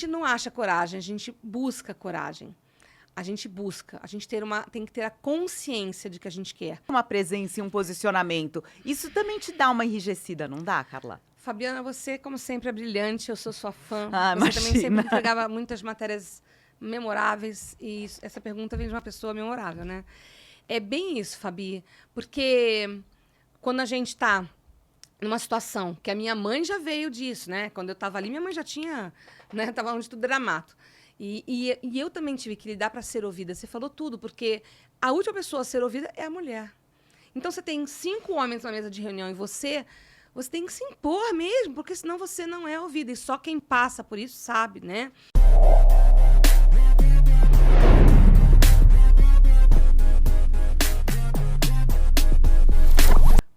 gente não acha coragem, a gente busca coragem. A gente tem que ter a consciência de que a gente quer. Uma presença e um posicionamento. Isso também te dá uma enrijecida, não dá, Carla? Fabiana, você, como sempre, é brilhante, eu sou sua fã. Ah, você também sempre imagina. entregava muitas matérias memoráveis, e essa pergunta vem de uma pessoa memorável, né? É bem isso, Fabi, porque quando a gente está numa situação que a minha mãe já veio disso, né? Quando eu estava ali, minha mãe já tinha, né? Tava onde tudo era mato. E eu também tive que lidar para ser ouvida. Você falou tudo, porque a última pessoa a ser ouvida é a mulher. Então, você tem 5 homens na mesa de reunião e você tem que se impor mesmo, porque senão você não é ouvida. E só quem passa por isso sabe, né?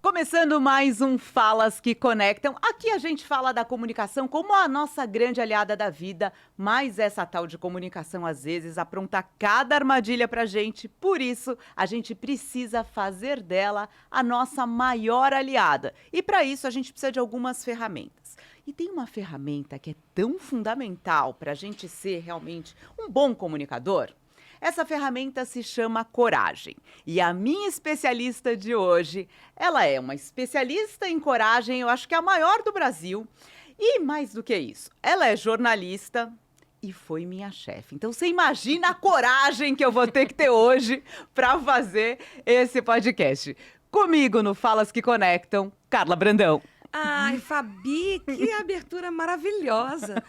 Começando mais um Falas que Conectam. Aqui a gente fala da comunicação como a nossa grande aliada da vida, mas essa tal de comunicação às vezes apronta cada armadilha pra gente. Por isso, a gente precisa fazer dela a nossa maior aliada. E para isso a gente precisa de algumas ferramentas. E tem uma ferramenta que é tão fundamental para a gente ser realmente um bom comunicador. Essa ferramenta se chama coragem. E a minha especialista de hoje, ela é uma especialista em coragem, eu acho que é a maior do Brasil. E mais do que isso, ela é jornalista e foi minha chefe. Então você imagina a coragem que eu vou ter que ter hoje para fazer esse podcast. Comigo no Falas que Conectam, Carla Brandão. Ai, Fabi, que abertura maravilhosa.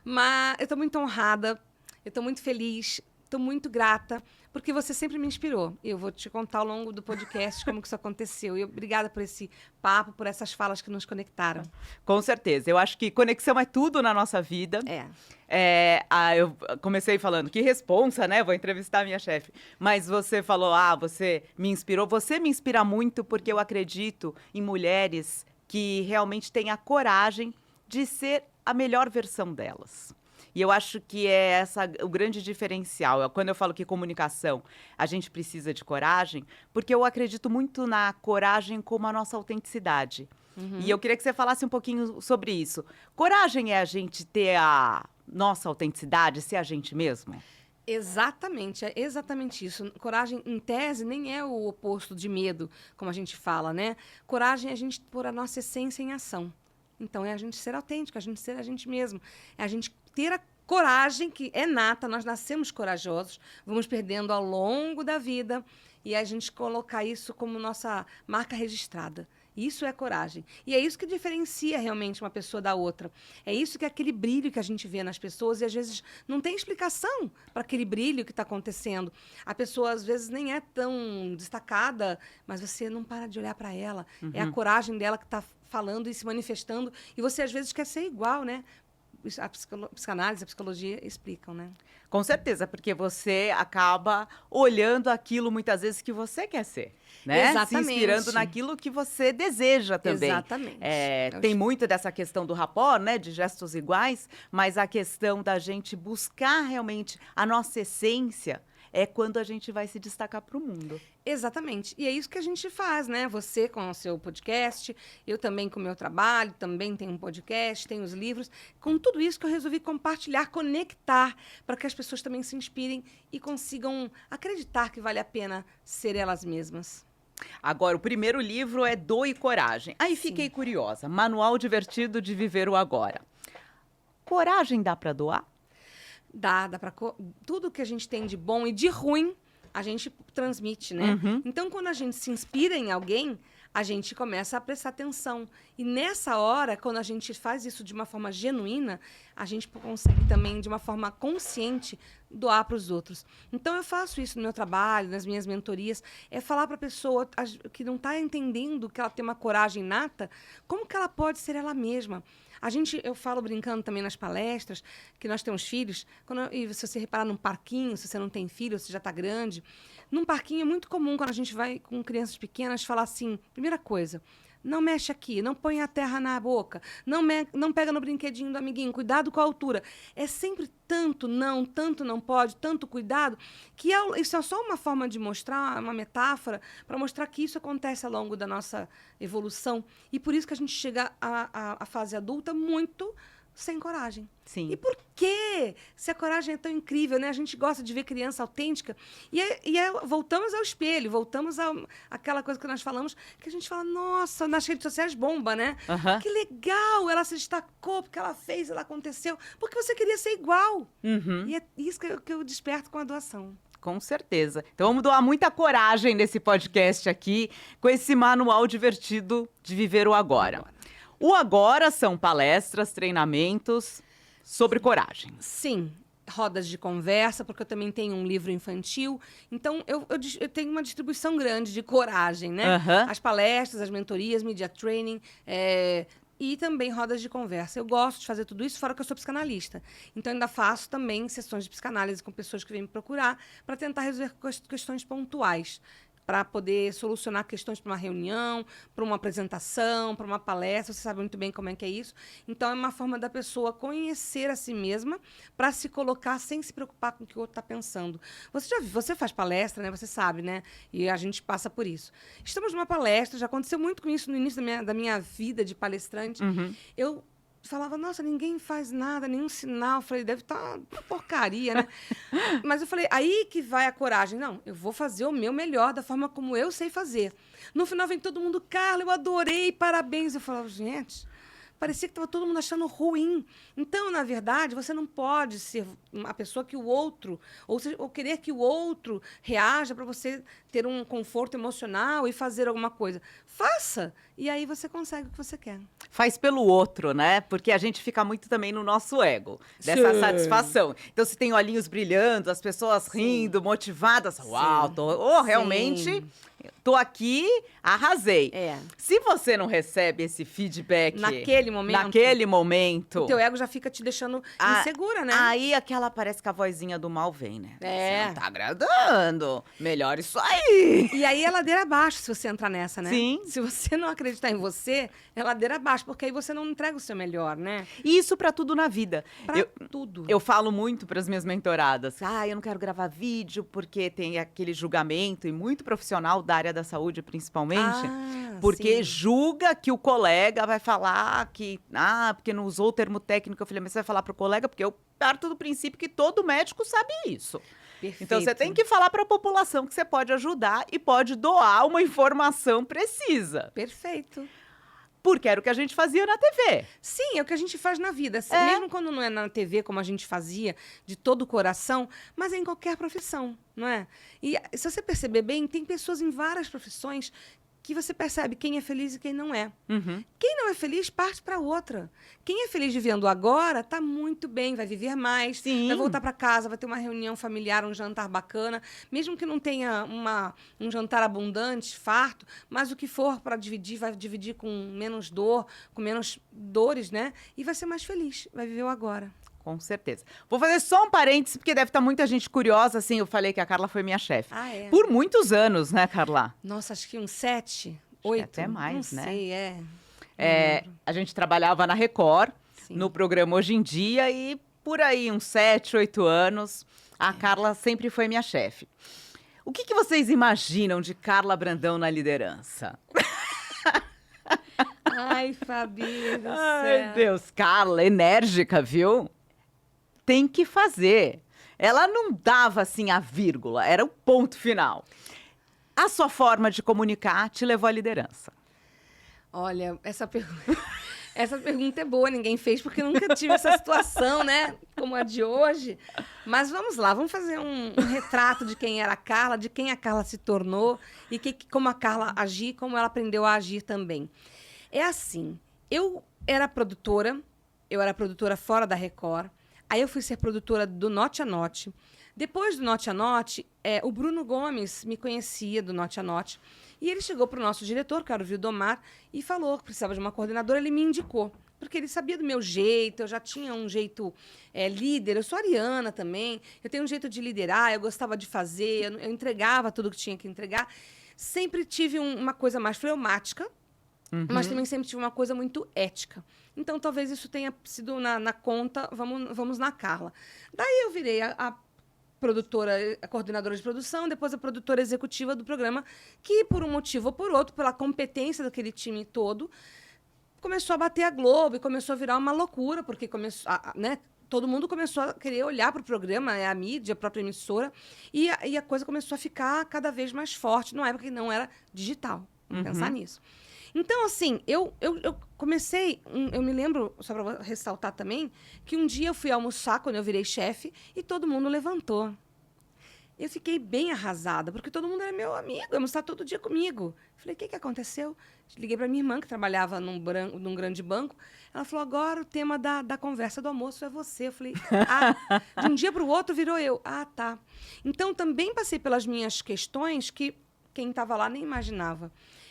Mas eu tô muito honrada, eu tô muito feliz. Estou muito grata, porque você sempre me inspirou. Eu vou te contar ao longo do podcast como que isso aconteceu. E obrigada por esse papo, por essas falas que nos conectaram. Com certeza. Eu acho que conexão é tudo na nossa vida. Eu comecei falando, que responsa, né? Vou entrevistar a minha chefe. Mas você falou, você me inspirou. Você me inspira muito porque eu acredito em mulheres que realmente têm a coragem de ser a melhor versão delas. E eu acho que é o grande diferencial. Quando eu falo que comunicação, a gente precisa de coragem, porque eu acredito muito na coragem como a nossa autenticidade. Uhum. E eu queria que você falasse um pouquinho sobre isso. Coragem é a gente ter a nossa autenticidade, ser a gente mesmo? Exatamente, é exatamente isso. Coragem, em tese, nem é o oposto de medo, como a gente fala, né? Coragem é a gente pôr a nossa essência em ação. Então, é a gente ser autêntico, a gente ser a gente mesmo. É a gente ter a coragem, que é nata, nós nascemos corajosos, vamos perdendo ao longo da vida, e a gente colocar isso como nossa marca registrada. Isso é coragem. E é isso que diferencia realmente uma pessoa da outra. É isso que é aquele brilho que a gente vê nas pessoas, e às vezes não tem explicação para aquele brilho que está acontecendo. A pessoa, às vezes, nem é tão destacada, mas você não para de olhar para ela. Uhum. É a coragem dela que está falando e se manifestando, e você, às vezes, quer ser igual, né? A psicanálise, a psicologia explicam, né? Com certeza, porque você acaba olhando aquilo, muitas vezes, que você quer ser, né? Exatamente. Se inspirando naquilo que você deseja também. Exatamente. Tem muito dessa questão do rapport, né? De gestos iguais, mas a questão da gente buscar realmente a nossa essência é quando a gente vai se destacar para o mundo. Exatamente. E é isso que a gente faz, né? Você com o seu podcast, eu também com o meu trabalho, também tenho um podcast, tenho os livros. Com tudo isso que eu resolvi compartilhar, conectar, para que as pessoas também se inspirem e consigam acreditar que vale a pena ser elas mesmas. Agora, o primeiro livro é Doe Coragem. Aí fiquei curiosa. Manual divertido de viver o agora. Coragem dá para doar? Dá para... Tudo que a gente tem de bom e de ruim, a gente transmite, né? Uhum. Então, quando a gente se inspira em alguém, a gente começa a prestar atenção. E nessa hora, quando a gente faz isso de uma forma genuína, a gente consegue também, de uma forma consciente, doar para os outros. Então, eu faço isso no meu trabalho, nas minhas mentorias, é falar para a pessoa que não está entendendo que ela tem uma coragem inata, como que ela pode ser ela mesma. Eu falo brincando também nas palestras, que nós temos filhos, e se você reparar num parquinho, se você não tem filho, se já está grande, num parquinho é muito comum, quando a gente vai com crianças pequenas, falar assim, primeira coisa, não mexe aqui, não põe a terra na boca, não pega no brinquedinho do amiguinho, cuidado com a altura. É sempre tanto não pode, tanto cuidado, que isso é só uma forma de mostrar, uma metáfora, para mostrar que isso acontece ao longo da nossa evolução. E por isso que a gente chega à fase adulta muito sem coragem. Sim. E por quê? Se a coragem é tão incrível, né? A gente gosta de ver criança autêntica. Voltamos ao espelho, voltamos àquela coisa que nós falamos, que a gente fala, nossa, nas redes sociais bomba, né? Aham. Que legal, ela se destacou, porque ela fez, ela aconteceu, porque você queria ser igual. Uhum. E é isso que eu desperto com a doação. Com certeza. Então vamos doar muita coragem nesse podcast aqui, com esse manual divertido de viver o agora. O agora são palestras, treinamentos sobre coragem. Sim, rodas de conversa, porque eu também tenho um livro infantil. Então, eu tenho uma distribuição grande de coragem, né? Aham. As palestras, as mentorias, media training, e também rodas de conversa. Eu gosto de fazer tudo isso, fora que eu sou psicanalista. Então, ainda faço também sessões de psicanálise com pessoas que vêm me procurar para tentar resolver questões pontuais, para poder solucionar questões para uma reunião, para uma apresentação, para uma palestra. Você sabe muito bem como é que é isso. Então, é uma forma da pessoa conhecer a si mesma para se colocar sem se preocupar com o que o outro está pensando. Você faz palestra, né? Você sabe, né? E a gente passa por isso. Estamos numa palestra, já aconteceu muito com isso no início da minha vida de palestrante. Uhum. Eu falava, nossa, ninguém faz nada, nenhum sinal. Eu falei, deve estar uma porcaria, né? Mas eu falei, aí que vai a coragem. Não, eu vou fazer o meu melhor, da forma como eu sei fazer. No final vem todo mundo, Carla, eu adorei, parabéns. Eu falava, gente, parecia que estava todo mundo achando ruim. Então, na verdade, você não pode ser a pessoa que o outro, ou querer que o outro reaja para você ter um conforto emocional e fazer alguma coisa. Faça! E aí você consegue o que você quer. Faz pelo outro, né? Porque a gente fica muito também no nosso ego, dessa Sim. satisfação. Então, se tem olhinhos brilhando, as pessoas rindo, motivadas, uau, realmente, tô aqui, arrasei. É. Se você não recebe esse feedback Naquele momento, o teu ego já fica te deixando insegura, né? Aí aquela parece que a vozinha do mal vem, né? É. Você não tá agradando. Melhor isso aí. E aí é ladeira abaixo se você entrar nessa, né? Sim. Se você não acreditar em você, é ladeira abaixo, porque aí você não entrega o seu melhor, né? E isso pra tudo na vida. Pra tudo. Eu falo muito para as minhas mentoradas. Eu não quero gravar vídeo porque tem aquele julgamento, e muito profissional da área da saúde, principalmente. Porque sim. julga que o colega vai falar que... porque não usou o termo técnico. Eu falei, mas você vai falar pro colega? Porque eu parto do princípio que todo médico sabe isso. Perfeito. Então, você tem que falar para a população que você pode ajudar e pode doar uma informação precisa. Perfeito. Porque era o que a gente fazia na TV. Sim, é o que a gente faz na vida. Mesmo quando não é na TV, como a gente fazia, de todo o coração, mas é em qualquer profissão, não é? E se você perceber bem, tem pessoas em várias profissões que você percebe quem é feliz e quem não é. Uhum. Quem não é feliz parte para outra. Quem é feliz vivendo agora está muito bem, vai viver mais, Sim. vai voltar para casa, vai ter uma reunião familiar, um jantar bacana, mesmo que não tenha um jantar abundante, farto, mas o que for para dividir, vai dividir com menos dor, com menos dores, né? E vai ser mais feliz, vai viver o agora. Com certeza. Vou fazer só um parênteses, porque deve estar muita gente curiosa. Assim, eu falei que a Carla foi minha chefe. É. Por muitos anos, né, Carla? Nossa, acho que uns 7, que 8. até mais, não né? Sei, A gente trabalhava na Record, Sim. no programa Hoje em Dia, e por aí, uns 7, 8 anos, a Carla sempre foi minha chefe. O que vocês imaginam de Carla Brandão na liderança? Ai, Fabi do céu. Ai, Deus, Carla, enérgica, viu? Tem que fazer. Ela não dava assim a vírgula, era o ponto final. A sua forma de comunicar te levou à liderança. Olha, essa pergunta é boa, ninguém fez porque nunca tive essa situação, né? Como a de hoje. Mas vamos lá, vamos fazer um retrato de quem era a Carla, de quem a Carla se tornou e como a Carla agia, como ela aprendeu a agir também. É assim, eu era produtora fora da Record, aí eu fui ser produtora do Note a Note. Depois do Note a Note, o Bruno Gomes me conhecia do Note a Note, e ele chegou para o nosso diretor, que era o Vildomar, e falou que precisava de uma coordenadora, ele me indicou, porque ele sabia do meu jeito, eu já tinha um jeito líder, eu sou ariana também, eu tenho um jeito de liderar, eu gostava de fazer, eu entregava tudo que tinha que entregar. Sempre tive uma coisa mais fleumática, mas também sempre tive uma coisa muito ética. Então, talvez isso tenha sido na conta, vamos na Carla. Daí eu virei a coordenadora de produção, depois a produtora executiva do programa, que por um motivo ou por outro, pela competência daquele time todo, começou a bater a Globo e começou a virar uma loucura, porque começou, né? Todo mundo começou a querer olhar para o programa, a mídia, a própria emissora, e a coisa começou a ficar cada vez mais forte, numa época que não era digital. Vamos pensar nisso. Então, assim, eu comecei, eu me lembro, só para ressaltar também, que um dia eu fui almoçar, quando eu virei chefe, e todo mundo levantou. Eu fiquei bem arrasada, porque todo mundo era meu amigo, ia almoçar todo dia comigo. Falei, o que aconteceu? Liguei para minha irmã, que trabalhava num grande banco. Ela falou, agora o tema da conversa do almoço é você. Eu falei, de um dia para o outro virou eu. Ah, tá. Então, também passei pelas minhas questões que quem estava lá nem imaginava.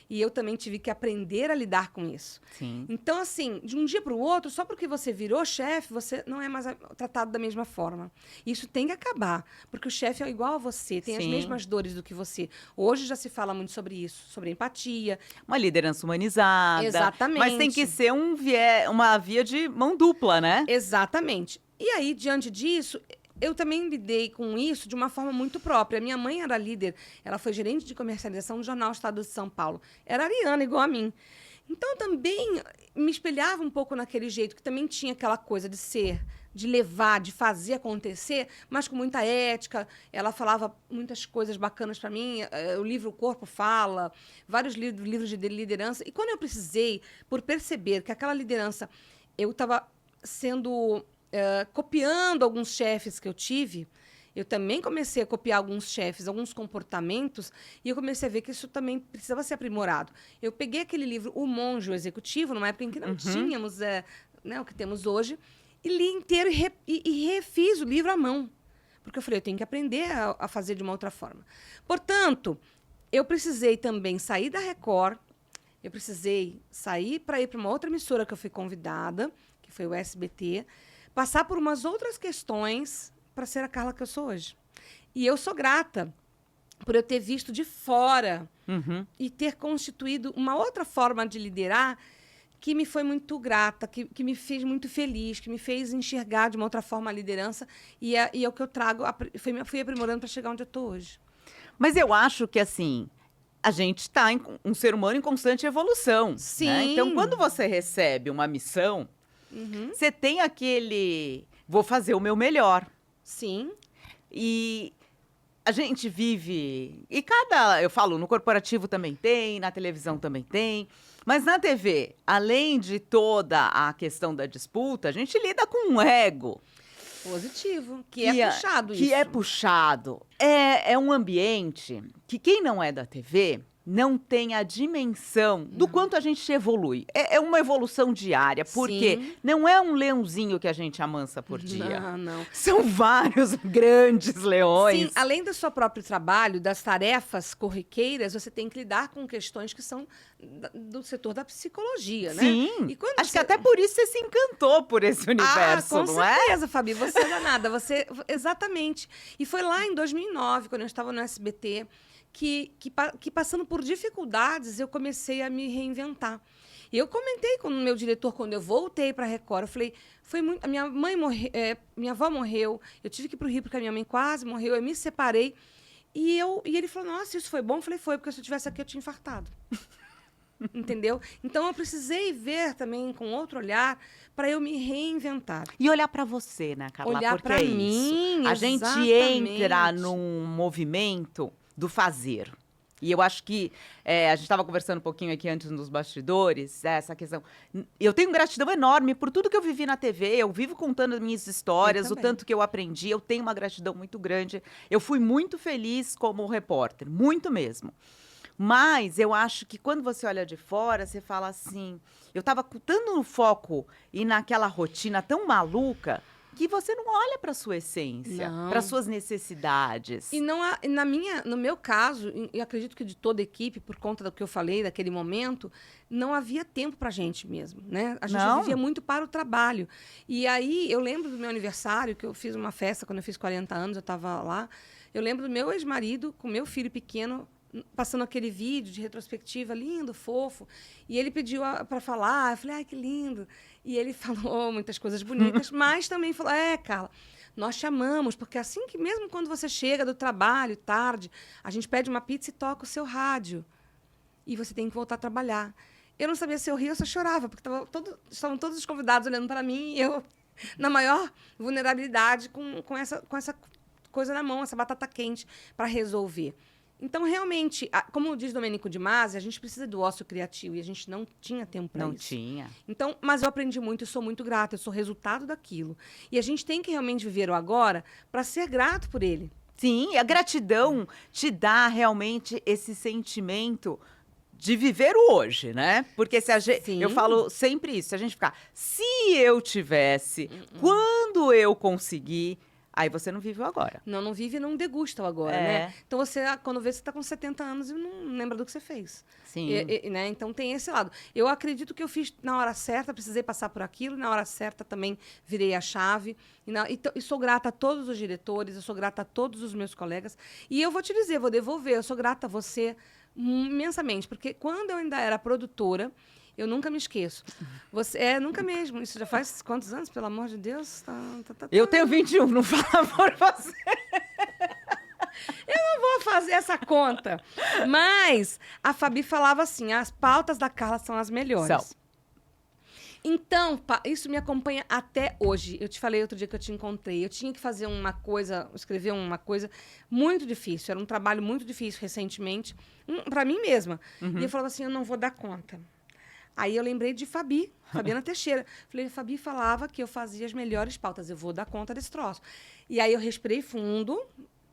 E eu também tive que aprender a lidar com isso. Sim. Então, assim, de um dia para o outro, só porque você virou chefe, você não é mais tratado da mesma forma. Isso tem que acabar, porque o chefe é igual a você, tem as mesmas dores do que você. Hoje já se fala muito sobre isso, sobre empatia. Uma liderança humanizada. Exatamente. Mas tem que ser uma via de mão dupla, né? Exatamente. E aí, diante disso, eu também lidei com isso de uma forma muito própria. Minha mãe era líder, ela foi gerente de comercialização do Jornal Estado de São Paulo. Era ariana, igual a mim. Então, também me espelhava um pouco naquele jeito, que também tinha aquela coisa de ser, de levar, de fazer acontecer, mas com muita ética. Ela falava muitas coisas bacanas para mim. O livro O Corpo Fala, vários livros de liderança. E quando eu precisei, por perceber que aquela liderança, eu estava sendo... copiando alguns chefes que eu tive, eu também comecei a copiar alguns chefes, alguns comportamentos, e eu comecei a ver que isso também precisava ser aprimorado. Eu peguei aquele livro, O Monge o Executivo, numa época em que não tínhamos o que temos hoje, e li inteiro e refiz o livro à mão. Porque eu falei, eu tenho que aprender a fazer de uma outra forma. Portanto, eu precisei também sair da Record, eu precisei sair para ir para uma outra emissora que eu fui convidada, que foi o SBT, passar por umas outras questões para ser a Carla que eu sou hoje. E eu sou grata por eu ter visto de fora e ter constituído uma outra forma de liderar que me foi muito grata, que me fez muito feliz, que me fez enxergar de uma outra forma a liderança. E é o que eu trago, fui aprimorando para chegar onde eu estou hoje. Mas eu acho que, assim, a gente está um ser humano em constante evolução. Sim. Né? Então, quando você recebe uma missão... Você tem aquele, vou fazer o meu melhor. Sim. E a gente vive, eu falo, no corporativo também tem, na televisão também tem, mas na TV, além de toda a questão da disputa, a gente lida com um ego. Positivo, que é puxado isso. Que é puxado. É um ambiente que quem não é da TV... não tem a dimensão do quanto a gente evolui. É uma evolução diária, porque não é um leãozinho que a gente amansa por dia. Não. São vários grandes leões. Sim, além do seu próprio trabalho, das tarefas corriqueiras, você tem que lidar com questões que são do setor da psicologia, né? Sim, E quando acho que até por isso você se encantou por esse universo, não é? Com certeza, Fabi, você é danada. Exatamente. E foi lá em 2009, quando eu estava no SBT, que passando por dificuldades, eu comecei a me reinventar. E eu comentei com o meu diretor, quando eu voltei para a Record, eu falei, foi muito... Minha mãe morreu, minha avó morreu, eu tive que ir para o Rio porque a minha mãe quase morreu, eu me separei. E ele falou, nossa, isso foi bom? Eu falei, foi, porque se eu estivesse aqui, eu tinha infartado. Entendeu? Então, eu precisei ver também com outro olhar para eu me reinventar. E olhar para você, né, Carla? Olhar para mim, a gente entra num movimento do fazer. E eu acho que a gente estava conversando um pouquinho aqui antes nos bastidores, essa questão. Eu tenho gratidão enorme por tudo que eu vivi na TV, eu vivo contando as minhas histórias, o tanto que eu aprendi, eu tenho uma gratidão muito grande. Eu fui muito feliz como repórter, muito mesmo. Mas eu acho que quando você olha de fora, você fala assim, eu estava tanto no foco e naquela rotina tão maluca, que você não olha para sua essência, para suas necessidades. E não há, no meu caso, e acredito que de toda a equipe, por conta do que eu falei daquele momento, não havia tempo para a gente mesmo, né? A gente vivia muito para o trabalho. E aí, eu lembro do meu aniversário, que eu fiz uma festa quando eu fiz 40 anos, eu estava lá. Eu lembro do meu ex-marido com meu filho pequeno, passando aquele vídeo de retrospectiva lindo, fofo, e ele pediu para falar, eu falei, ai, que lindo. E ele falou muitas coisas bonitas, mas também falou, Carla, nós te amamos, porque assim que mesmo quando você chega do trabalho, tarde, a gente pede uma pizza e toca o seu rádio, e você tem que voltar a trabalhar. eu não sabia se eu ria ou se eu chorava, porque estavam todos os convidados olhando para mim e eu, na maior vulnerabilidade, com essa coisa na mão, essa batata quente para resolver. Então, realmente, como diz Domênico de Masi, a gente precisa do ócio criativo e a gente não tinha tempo para isso. Não tinha. Então, mas eu aprendi muito e sou muito grata, eu sou resultado daquilo. E a gente tem que realmente viver o agora para ser grato por ele. Sim, a gratidão te dá realmente esse sentimento de viver o hoje, né? Porque se a gente, eu falo sempre isso, se a gente ficar, se eu tivesse, quando eu conseguir, aí você não vive o agora. Não vive e não degusta o agora, né? Então, quando vê, você está com 70 anos e não lembra do que você fez. Sim. Né? Então, tem esse lado. Eu acredito que eu fiz na hora certa, precisei passar por aquilo, na hora certa também virei a chave. E sou grata a todos os diretores, eu sou grata a todos os meus colegas. E eu vou te dizer, vou devolver, eu sou grata a você imensamente, porque quando eu ainda era produtora, eu nunca me esqueço. Nunca mesmo. Isso já faz quantos anos, pelo amor de Deus? Eu tenho 21, não fala por você. Eu não vou fazer essa conta. Mas a Fabi falava assim, as pautas da Carla são as melhores. Então, isso me acompanha até hoje. Eu te falei outro dia que eu te encontrei. Eu tinha que fazer escrever uma coisa muito difícil. Era um trabalho muito difícil recentemente, para mim mesma. E eu falava assim, eu não vou dar conta. Aí eu lembrei de Fabiana Teixeira. Falei, Fabi falava que eu fazia as melhores pautas. Eu vou dar conta desse troço. E aí eu respirei fundo.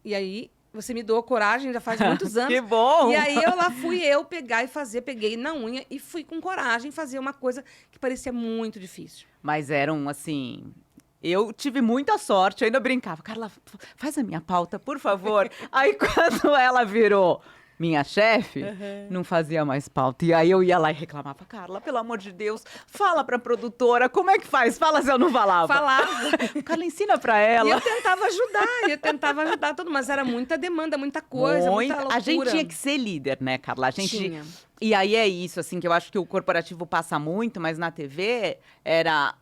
E aí você me doou coragem, já faz muitos anos. Que bom! E aí fui eu pegar e fazer. Peguei na unha e fui com coragem fazer uma coisa que parecia muito difícil. Mas eram, assim... Eu tive muita sorte. Eu ainda brincava. Carla, faz a minha pauta, por favor. Aí quando ela virou... minha chefe, não fazia mais pauta. E aí eu ia lá e reclamava, Carla, pelo amor de Deus, fala pra produtora, como é que faz? Fala se eu não falava. Falava. Carla, ensina pra ela. E eu tentava ajudar todo, mas era muita demanda, muita coisa, muita loucura. A gente tinha que ser líder, né, Carla? A gente tinha. E aí é isso, assim, que eu acho que o corporativo passa muito, mas na TV era...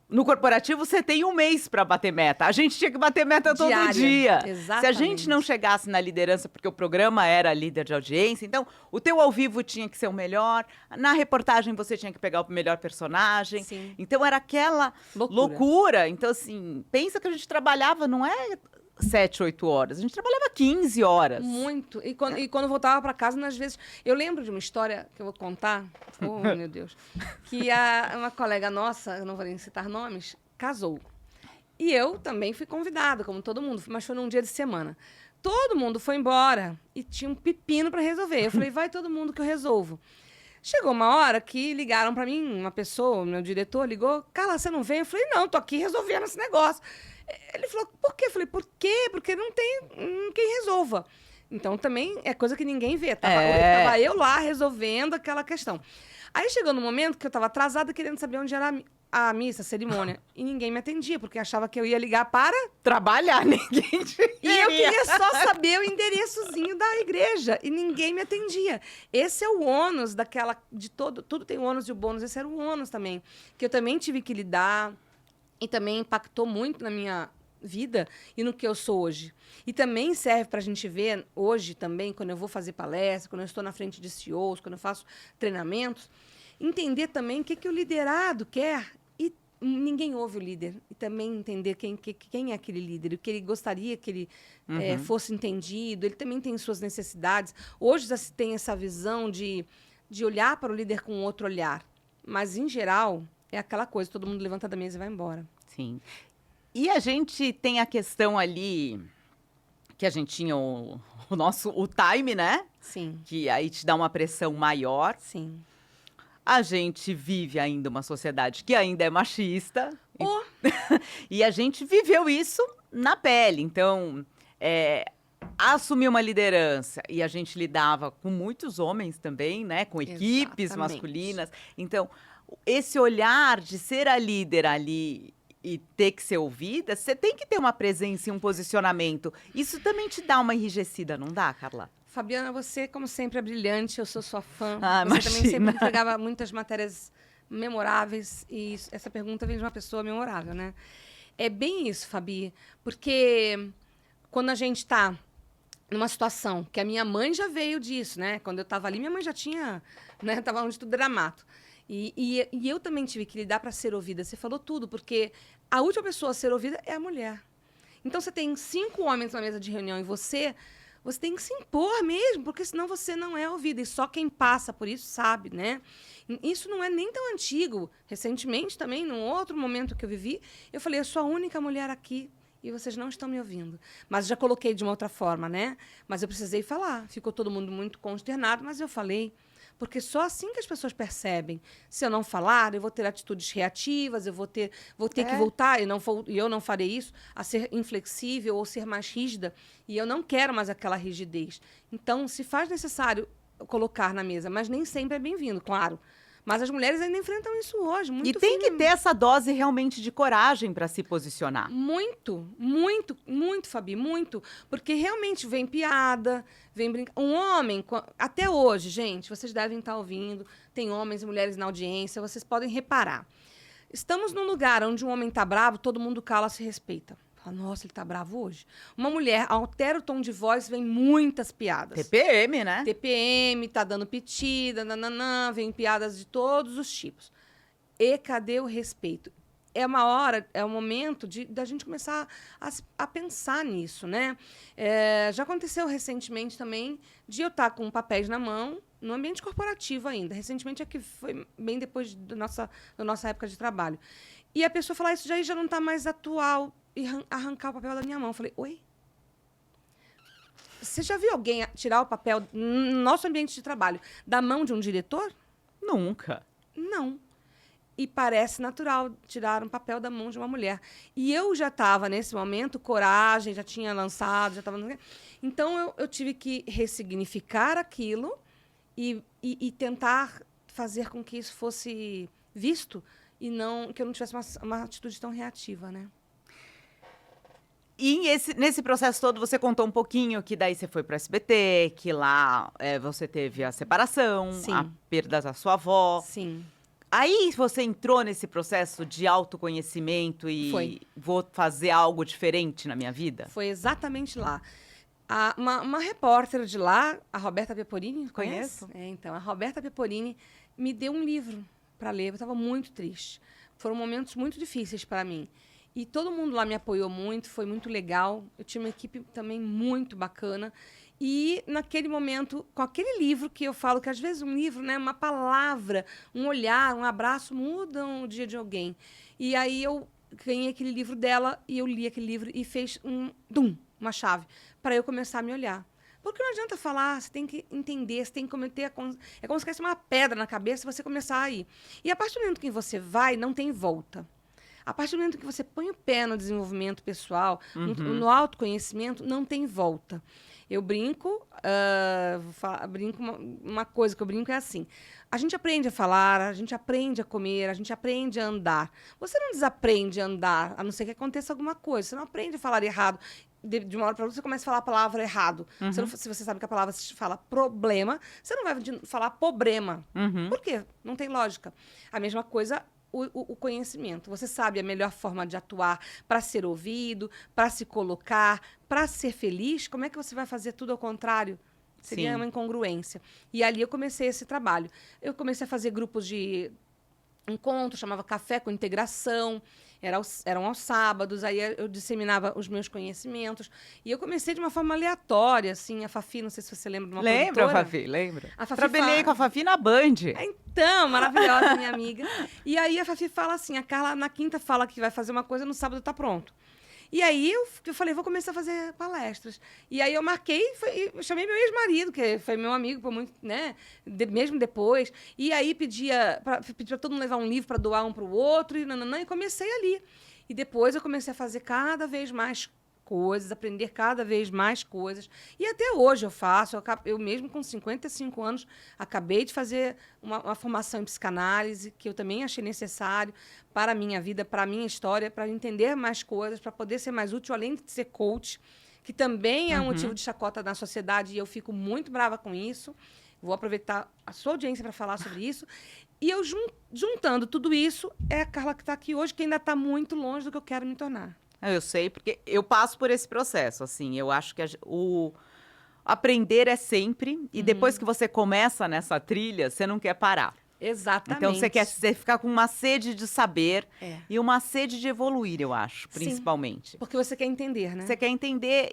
No corporativo, você tem um mês para bater meta. A gente tinha que bater meta todo dia. Exatamente. Se a gente não chegasse na liderança, porque o programa era líder de audiência, então o teu ao vivo tinha que ser o melhor. Na reportagem, você tinha que pegar o melhor personagem. Sim. Então, era aquela loucura. Então, assim, pensa que a gente trabalhava, não é 7, 8 horas. A gente trabalhava 15 horas. Muito. E quando voltava para casa, às vezes... Eu lembro de uma história que eu vou contar. Oh, meu Deus. Que uma colega nossa, eu não vou nem citar nomes, casou. E eu também fui convidada, como todo mundo, mas foi num dia de semana. Todo mundo foi embora e tinha um pepino para resolver. Eu falei, vai todo mundo que eu resolvo. Chegou uma hora que ligaram para mim, uma pessoa, meu diretor ligou, Carla, você não vem? Eu falei, não, tô aqui resolvendo esse negócio. Ele falou, por quê? Eu falei, por quê? Porque não tem quem resolva. Então, também é coisa que ninguém vê. Tava eu lá resolvendo aquela questão. Aí, chegou no momento que eu estava atrasada, querendo saber onde era a missa, a cerimônia. E ninguém me atendia, porque achava que eu ia ligar para... trabalhar, ninguém te E eu queria só saber o endereçozinho da igreja. E ninguém me atendia. Esse é o ônus daquela... Tudo tem o ônus e o bônus. Esse era o ônus também. Que eu também tive que lidar... E também impactou muito na minha vida e no que eu sou hoje. E também serve para a gente ver hoje também, quando eu vou fazer palestra, quando eu estou na frente de CEOs, quando eu faço treinamentos, entender também o que o liderado quer. E ninguém ouve o líder. E também entender quem é aquele líder, o que ele gostaria que ele fosse entendido. Ele também tem suas necessidades. Hoje já se tem essa visão de olhar para o líder com outro olhar. Mas, em geral... É aquela coisa, todo mundo levanta da mesa e vai embora. Sim. E a gente tem a questão ali, que a gente tinha o time, né? Sim. Que aí te dá uma pressão maior. Sim. A gente vive ainda uma sociedade que ainda é machista. E a gente viveu isso na pele. Então, assumir uma liderança. E a gente lidava com muitos homens também, né? Com equipes masculinas. Então... esse olhar de ser a líder ali e ter que ser ouvida, você tem que ter uma presença e um posicionamento. Isso também te dá uma enrijecida, não dá, Carla? Fabiana, você, como sempre, é brilhante. Eu sou sua fã. Ah, você imagina. também sempre entregava muitas matérias memoráveis. E essa pergunta vem de uma pessoa memorável, né? É bem isso, Fabi. Porque quando a gente está numa situação que a minha mãe já veio disso, né? Quando eu estava ali, minha mãe já tinha, né? Tava onde tudo era mato. E eu também tive que lidar para ser ouvida. Você falou tudo, porque a última pessoa a ser ouvida é a mulher. Então, você tem 5 homens na mesa de reunião e você tem que se impor mesmo, porque senão você não é ouvida. E só quem passa por isso sabe, né? Isso não é nem tão antigo. Recentemente também, num outro momento que eu vivi, eu falei, eu sou a única mulher aqui e vocês não estão me ouvindo. Mas já coloquei de uma outra forma, né? Mas eu precisei falar. Ficou todo mundo muito consternado, mas eu falei. Porque só assim que as pessoas percebem. Se eu não falar, eu vou ter atitudes reativas, eu vou ter que voltar, e eu não farei isso, a ser inflexível ou ser mais rígida. E eu não quero mais aquela rigidez. Então, se faz necessário colocar na mesa, mas nem sempre é bem-vindo, claro. Mas as mulheres ainda enfrentam isso hoje. E tem que ter essa dose realmente de coragem para se posicionar. Muito, muito, muito, Fabi, muito. Porque realmente vem piada, vem brincar. Um homem, até hoje, gente, vocês devem estar ouvindo, tem homens e mulheres na audiência, vocês podem reparar. Estamos num lugar onde um homem está bravo, todo mundo cala, se respeita. Fala, nossa, ele está bravo hoje. Uma mulher altera o tom de voz, vem muitas piadas. TPM, né? TPM, tá dando petida, nananã, vem piadas de todos os tipos. E cadê o respeito? É uma hora, é um momento da gente começar a pensar nisso, né? Já aconteceu recentemente também de eu estar com papéis na mão, no ambiente corporativo ainda. Recentemente é que foi bem depois da nossa época de trabalho. E a pessoa falar, isso já não está mais atual, e arrancar o papel da minha mão. Eu falei, oi? Você já viu alguém tirar o papel no nosso ambiente de trabalho da mão de um diretor? Nunca. Não. E parece natural tirar um papel da mão de uma mulher. E eu já estava, nesse momento, coragem, já tinha lançado, já estava... Então, eu tive que ressignificar aquilo e tentar fazer com que isso fosse visto e que eu não tivesse uma atitude tão reativa, né? E nesse processo todo, você contou um pouquinho que daí você foi para o SBT, que lá você teve a separação, Sim. a perda da sua avó. Sim. Aí você entrou nesse processo de autoconhecimento e vou fazer algo diferente na minha vida? Foi exatamente lá. Uma repórter de lá, a Roberta Peporini, Conheço. Então, a Roberta Peporini me deu um livro para ler. Eu estava muito triste. Foram momentos muito difíceis para mim. E todo mundo lá me apoiou muito, foi muito legal. Eu tinha uma equipe também muito bacana. E, naquele momento, com aquele livro que eu falo, que às vezes um livro, né, uma palavra, um olhar, um abraço, mudam o dia de alguém. E aí eu ganhei aquele livro dela e eu li aquele livro e fez uma chave, para eu começar a me olhar. Porque não adianta falar, você tem que entender, você tem que cometer... É como se tivesse uma pedra na cabeça e você começar a ir. E a partir do momento que você vai, não tem volta. A partir do momento que você põe o pé no desenvolvimento pessoal, no autoconhecimento, não tem volta. Eu brinco, uma coisa que eu brinco é assim, a gente aprende a falar, a gente aprende a comer, a gente aprende a andar. Você não desaprende a andar, a não ser que aconteça alguma coisa. Você não aprende a falar errado. De uma hora para outra, você começa a falar a palavra errado. Se você sabe que a palavra se fala problema, você não vai falar problema. Por quê? Não tem lógica. A mesma coisa... O conhecimento. Você sabe a melhor forma de atuar para ser ouvido, para se colocar, para ser feliz. Como é que você vai fazer tudo ao contrário? Seria uma incongruência. E ali eu comecei esse trabalho. Eu comecei a fazer grupos de encontro, chamava Café com Integração. Eram aos sábados, aí eu disseminava os meus conhecimentos. E eu comecei de uma forma aleatória, assim, a Fafi, não sei se você lembra de uma produtora. Lembra, Fafi, lembra. A Fafi Trabalhei com a Fafi na Band. Então, maravilhosa, minha amiga. E aí a Fafi fala assim, a Carla na quinta fala que vai fazer uma coisa, no sábado tá pronto. E aí eu falei, vou começar a fazer palestras. E aí eu marquei, eu chamei meu ex-marido, que foi meu amigo por muito, né? Mesmo depois. E aí pedi para todo mundo levar um livro para doar um para o outro, e comecei ali. E depois eu comecei a fazer cada vez mais coisas, aprender cada vez mais coisas. E até hoje eu faço. Eu mesmo com 55 anos, acabei de fazer uma formação em psicanálise, que eu também achei necessário para a minha vida, para a minha história, para entender mais coisas, para poder ser mais útil, além de ser coach, que também é um motivo de chacota na sociedade, e eu fico muito brava com isso. Vou aproveitar a sua audiência para falar sobre isso. E eu, juntando tudo isso, é a Carla que está aqui hoje, que ainda está muito longe do que eu quero me tornar. Eu sei, porque eu passo por esse processo, assim, eu acho que aprender é sempre, e depois que você começa nessa trilha, você não quer parar. Exatamente. Então, você fica com uma sede de saber É. e uma sede de evoluir, eu acho, Sim. principalmente. Porque você quer entender, né? Você quer entender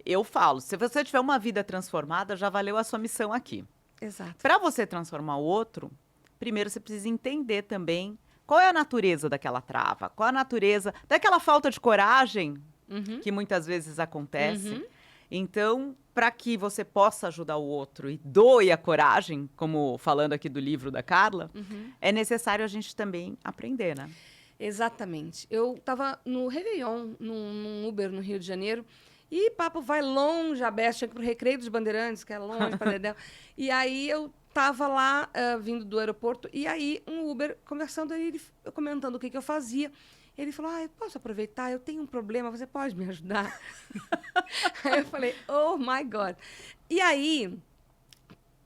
eu falo, se você tiver uma vida transformada, já valeu a sua missão aqui. Exato. Para você transformar o outro, primeiro você precisa entender também qual é a natureza daquela trava, qual a natureza daquela falta de coragem que muitas vezes acontece. Então, para que você possa ajudar o outro e doe a coragem, como falando aqui do livro da Carla, é necessário a gente também aprender, né? Exatamente. Eu estava no Réveillon, num Uber no Rio de Janeiro, e papo vai longe, a Bessa tinha que ir pro Recreio dos Bandeirantes, que é longe para Dedéu. E aí eu tava lá, vindo do aeroporto, e aí um Uber conversando, eu comentando o que eu fazia. Ele falou, eu posso aproveitar? Eu tenho um problema, você pode me ajudar? Aí eu falei, oh my God. E aí,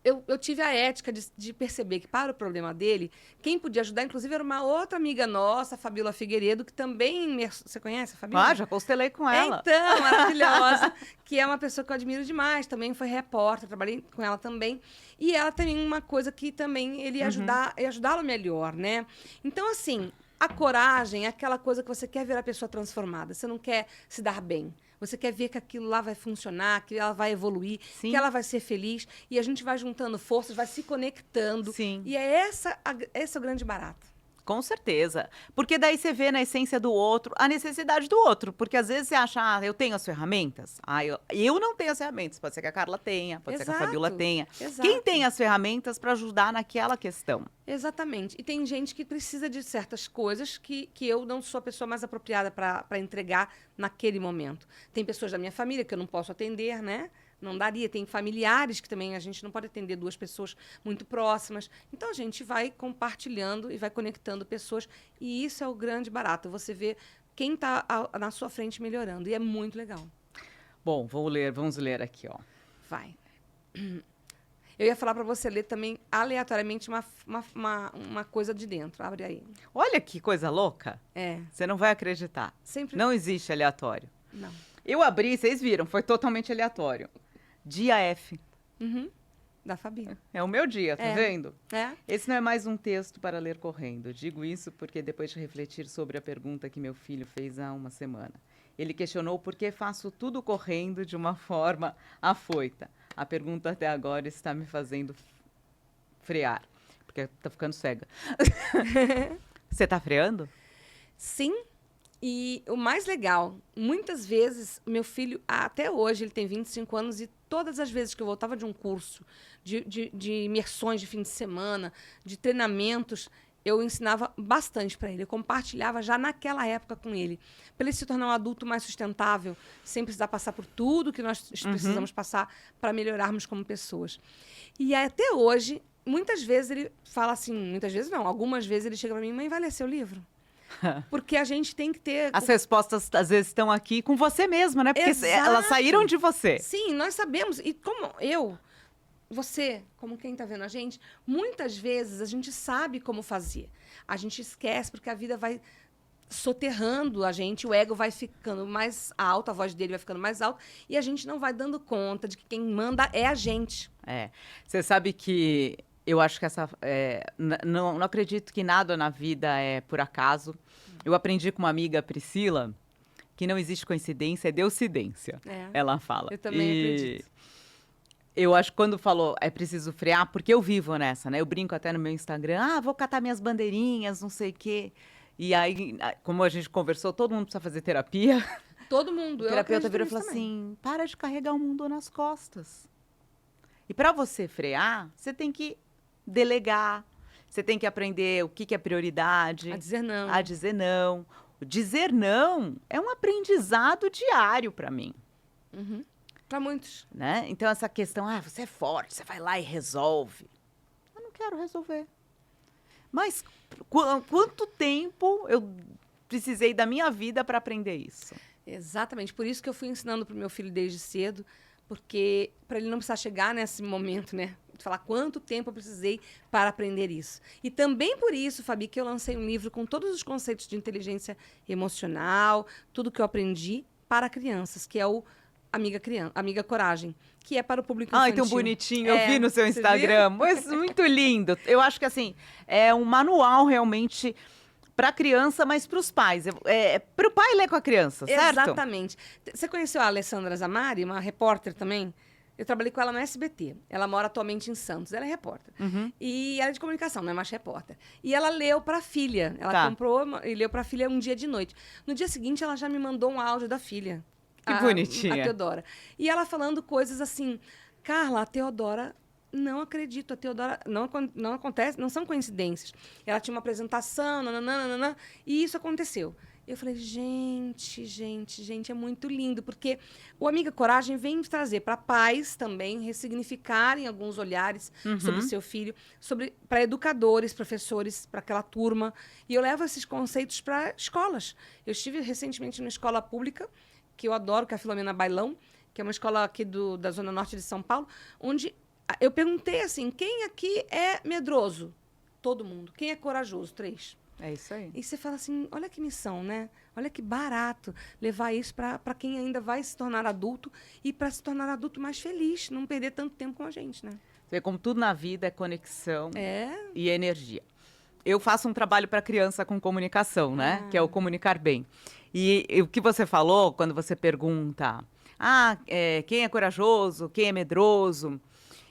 eu tive a ética de perceber que para o problema dele, quem podia ajudar, inclusive, era uma outra amiga nossa, Fabíola Figueiredo, que também... Você conhece a Fabíola? Já constelei com ela. Então, maravilhosa, que é uma pessoa que eu admiro demais, também foi repórter, trabalhei com ela também. E ela também, uma coisa que também ele ia ajudá-lo melhor, né? Então, assim... A coragem é aquela coisa que você quer ver a pessoa transformada. Você não quer se dar bem. Você quer ver que aquilo lá vai funcionar, que ela vai evoluir, que ela vai ser feliz. E a gente vai juntando forças, vai se conectando. Sim. E é esse é o grande barato. Com certeza. Porque daí você vê na essência do outro a necessidade do outro. Porque às vezes você acha, eu tenho as ferramentas. Eu não tenho as ferramentas. Pode ser que a Carla tenha, pode ser que a Fabíola tenha. Exato. Quem tem as ferramentas para ajudar naquela questão? Exatamente. E tem gente que precisa de certas coisas que eu não sou a pessoa mais apropriada para entregar naquele momento. Tem pessoas da minha família que eu não posso atender, né? Não daria. Tem familiares que também a gente não pode atender duas pessoas muito próximas. Então, a gente vai compartilhando e vai conectando pessoas. E isso é o grande barato. Você vê quem está na sua frente melhorando. E é muito legal. Bom, vamos ler aqui, ó. Vai. Eu ia falar para você ler também, aleatoriamente, uma coisa de dentro. Abre aí. Olha que coisa louca. É. Você não vai acreditar. Sempre... Não existe aleatório. Não. Eu abri, vocês viram, foi totalmente aleatório. Dia F. Da Fabi. É o meu dia, tá vendo? É. Esse não é mais um texto para ler correndo. Digo isso porque depois de refletir sobre a pergunta que meu filho fez há uma semana. Ele questionou por que faço tudo correndo de uma forma afoita. A pergunta até agora está me fazendo frear, porque tá ficando cega. Você tá freando? Sim. E o mais legal, muitas vezes, meu filho, até hoje, ele tem 25 anos e todas as vezes que eu voltava de um curso, de imersões de fim de semana, de treinamentos, eu ensinava bastante para ele. Eu compartilhava já naquela época com ele. Para ele se tornar um adulto mais sustentável, sem precisar passar por tudo que nós precisamos passar para melhorarmos como pessoas. E até hoje, muitas vezes ele fala assim, muitas vezes não, algumas vezes ele chega para mim, mãe, vai ler seu livro? Porque a gente tem que ter... As respostas, às vezes, estão aqui com você mesma, né? Porque Exato. elas saíram de você. Sim, nós sabemos. E como você, como quem está vendo a gente, muitas vezes a gente sabe como fazer. A gente esquece porque a vida vai soterrando a gente, o ego vai ficando mais alto, a voz dele vai ficando mais alta, e a gente não vai dando conta de que quem manda é a gente. Você sabe que eu acho que não acredito que nada na vida é por acaso. Eu aprendi com uma amiga, Priscila, que não existe coincidência, é deucidência. Ela fala. Eu também acredito. Eu acho que quando falou é preciso frear, porque eu vivo nessa, né? Eu brinco até no meu Instagram, vou catar minhas bandeirinhas, não sei o quê. E aí, como a gente conversou, todo mundo precisa fazer terapia. Todo mundo. O terapeuta virou e falou assim, para de carregar o mundo nas costas. E para você frear, você tem que delegar, você tem que aprender o que é prioridade. A dizer não. A dizer não. O dizer não é um aprendizado diário para mim. Para muitos. Né? Então, essa questão, você é forte, você vai lá e resolve. Eu não quero resolver. Mas quanto tempo eu precisei da minha vida para aprender isso? Exatamente. Por isso que eu fui ensinando para o meu filho desde cedo, porque para ele não precisar chegar nesse momento, né? De falar quanto tempo eu precisei para aprender isso. E também por isso, Fabi, que eu lancei um livro com todos os conceitos de inteligência emocional, tudo que eu aprendi para crianças, que é Amiga Coragem, que é para o público infantil. Ai, tão bonitinho, eu vi no seu Instagram. Mas muito lindo. Eu acho que, assim, é um manual realmente para a criança, mas para os pais. Para o pai ler com a criança, certo? Exatamente. Você conheceu a Alessandra Zamari, uma repórter também? Eu trabalhei com ela no SBT. Ela mora atualmente em Santos. Ela é repórter. E ela é de comunicação, não é mais repórter. E ela leu para a filha. Ela comprou e leu para a filha um dia de noite. No dia seguinte, ela já me mandou um áudio da filha. Que bonitinha. A Teodora. E ela falando coisas assim, Carla, a Teodora, não acredito, a Teodora, não acontece, não são coincidências. Ela tinha uma apresentação, nananana, e isso aconteceu. Eu falei, gente, é muito lindo, porque o Amiga Coragem vem trazer para pais também ressignificarem alguns olhares sobre o seu filho, para educadores, professores, para aquela turma. E eu levo esses conceitos para escolas. Eu estive recentemente numa escola pública, que eu adoro, que é a Filomena Bailão, que é uma escola aqui da Zona Norte de São Paulo, onde eu perguntei assim, quem aqui é medroso? Todo mundo. Quem é corajoso? 3. É isso aí. E você fala assim, olha que missão, né? Olha que barato levar isso para quem ainda vai se tornar adulto e para se tornar adulto mais feliz, não perder tanto tempo com a gente, né? Você vê como tudo na vida é conexão e energia. Eu faço um trabalho para criança com comunicação, né? Que é o Comunicar Bem. E o que você falou, quando você pergunta, quem é corajoso, quem é medroso?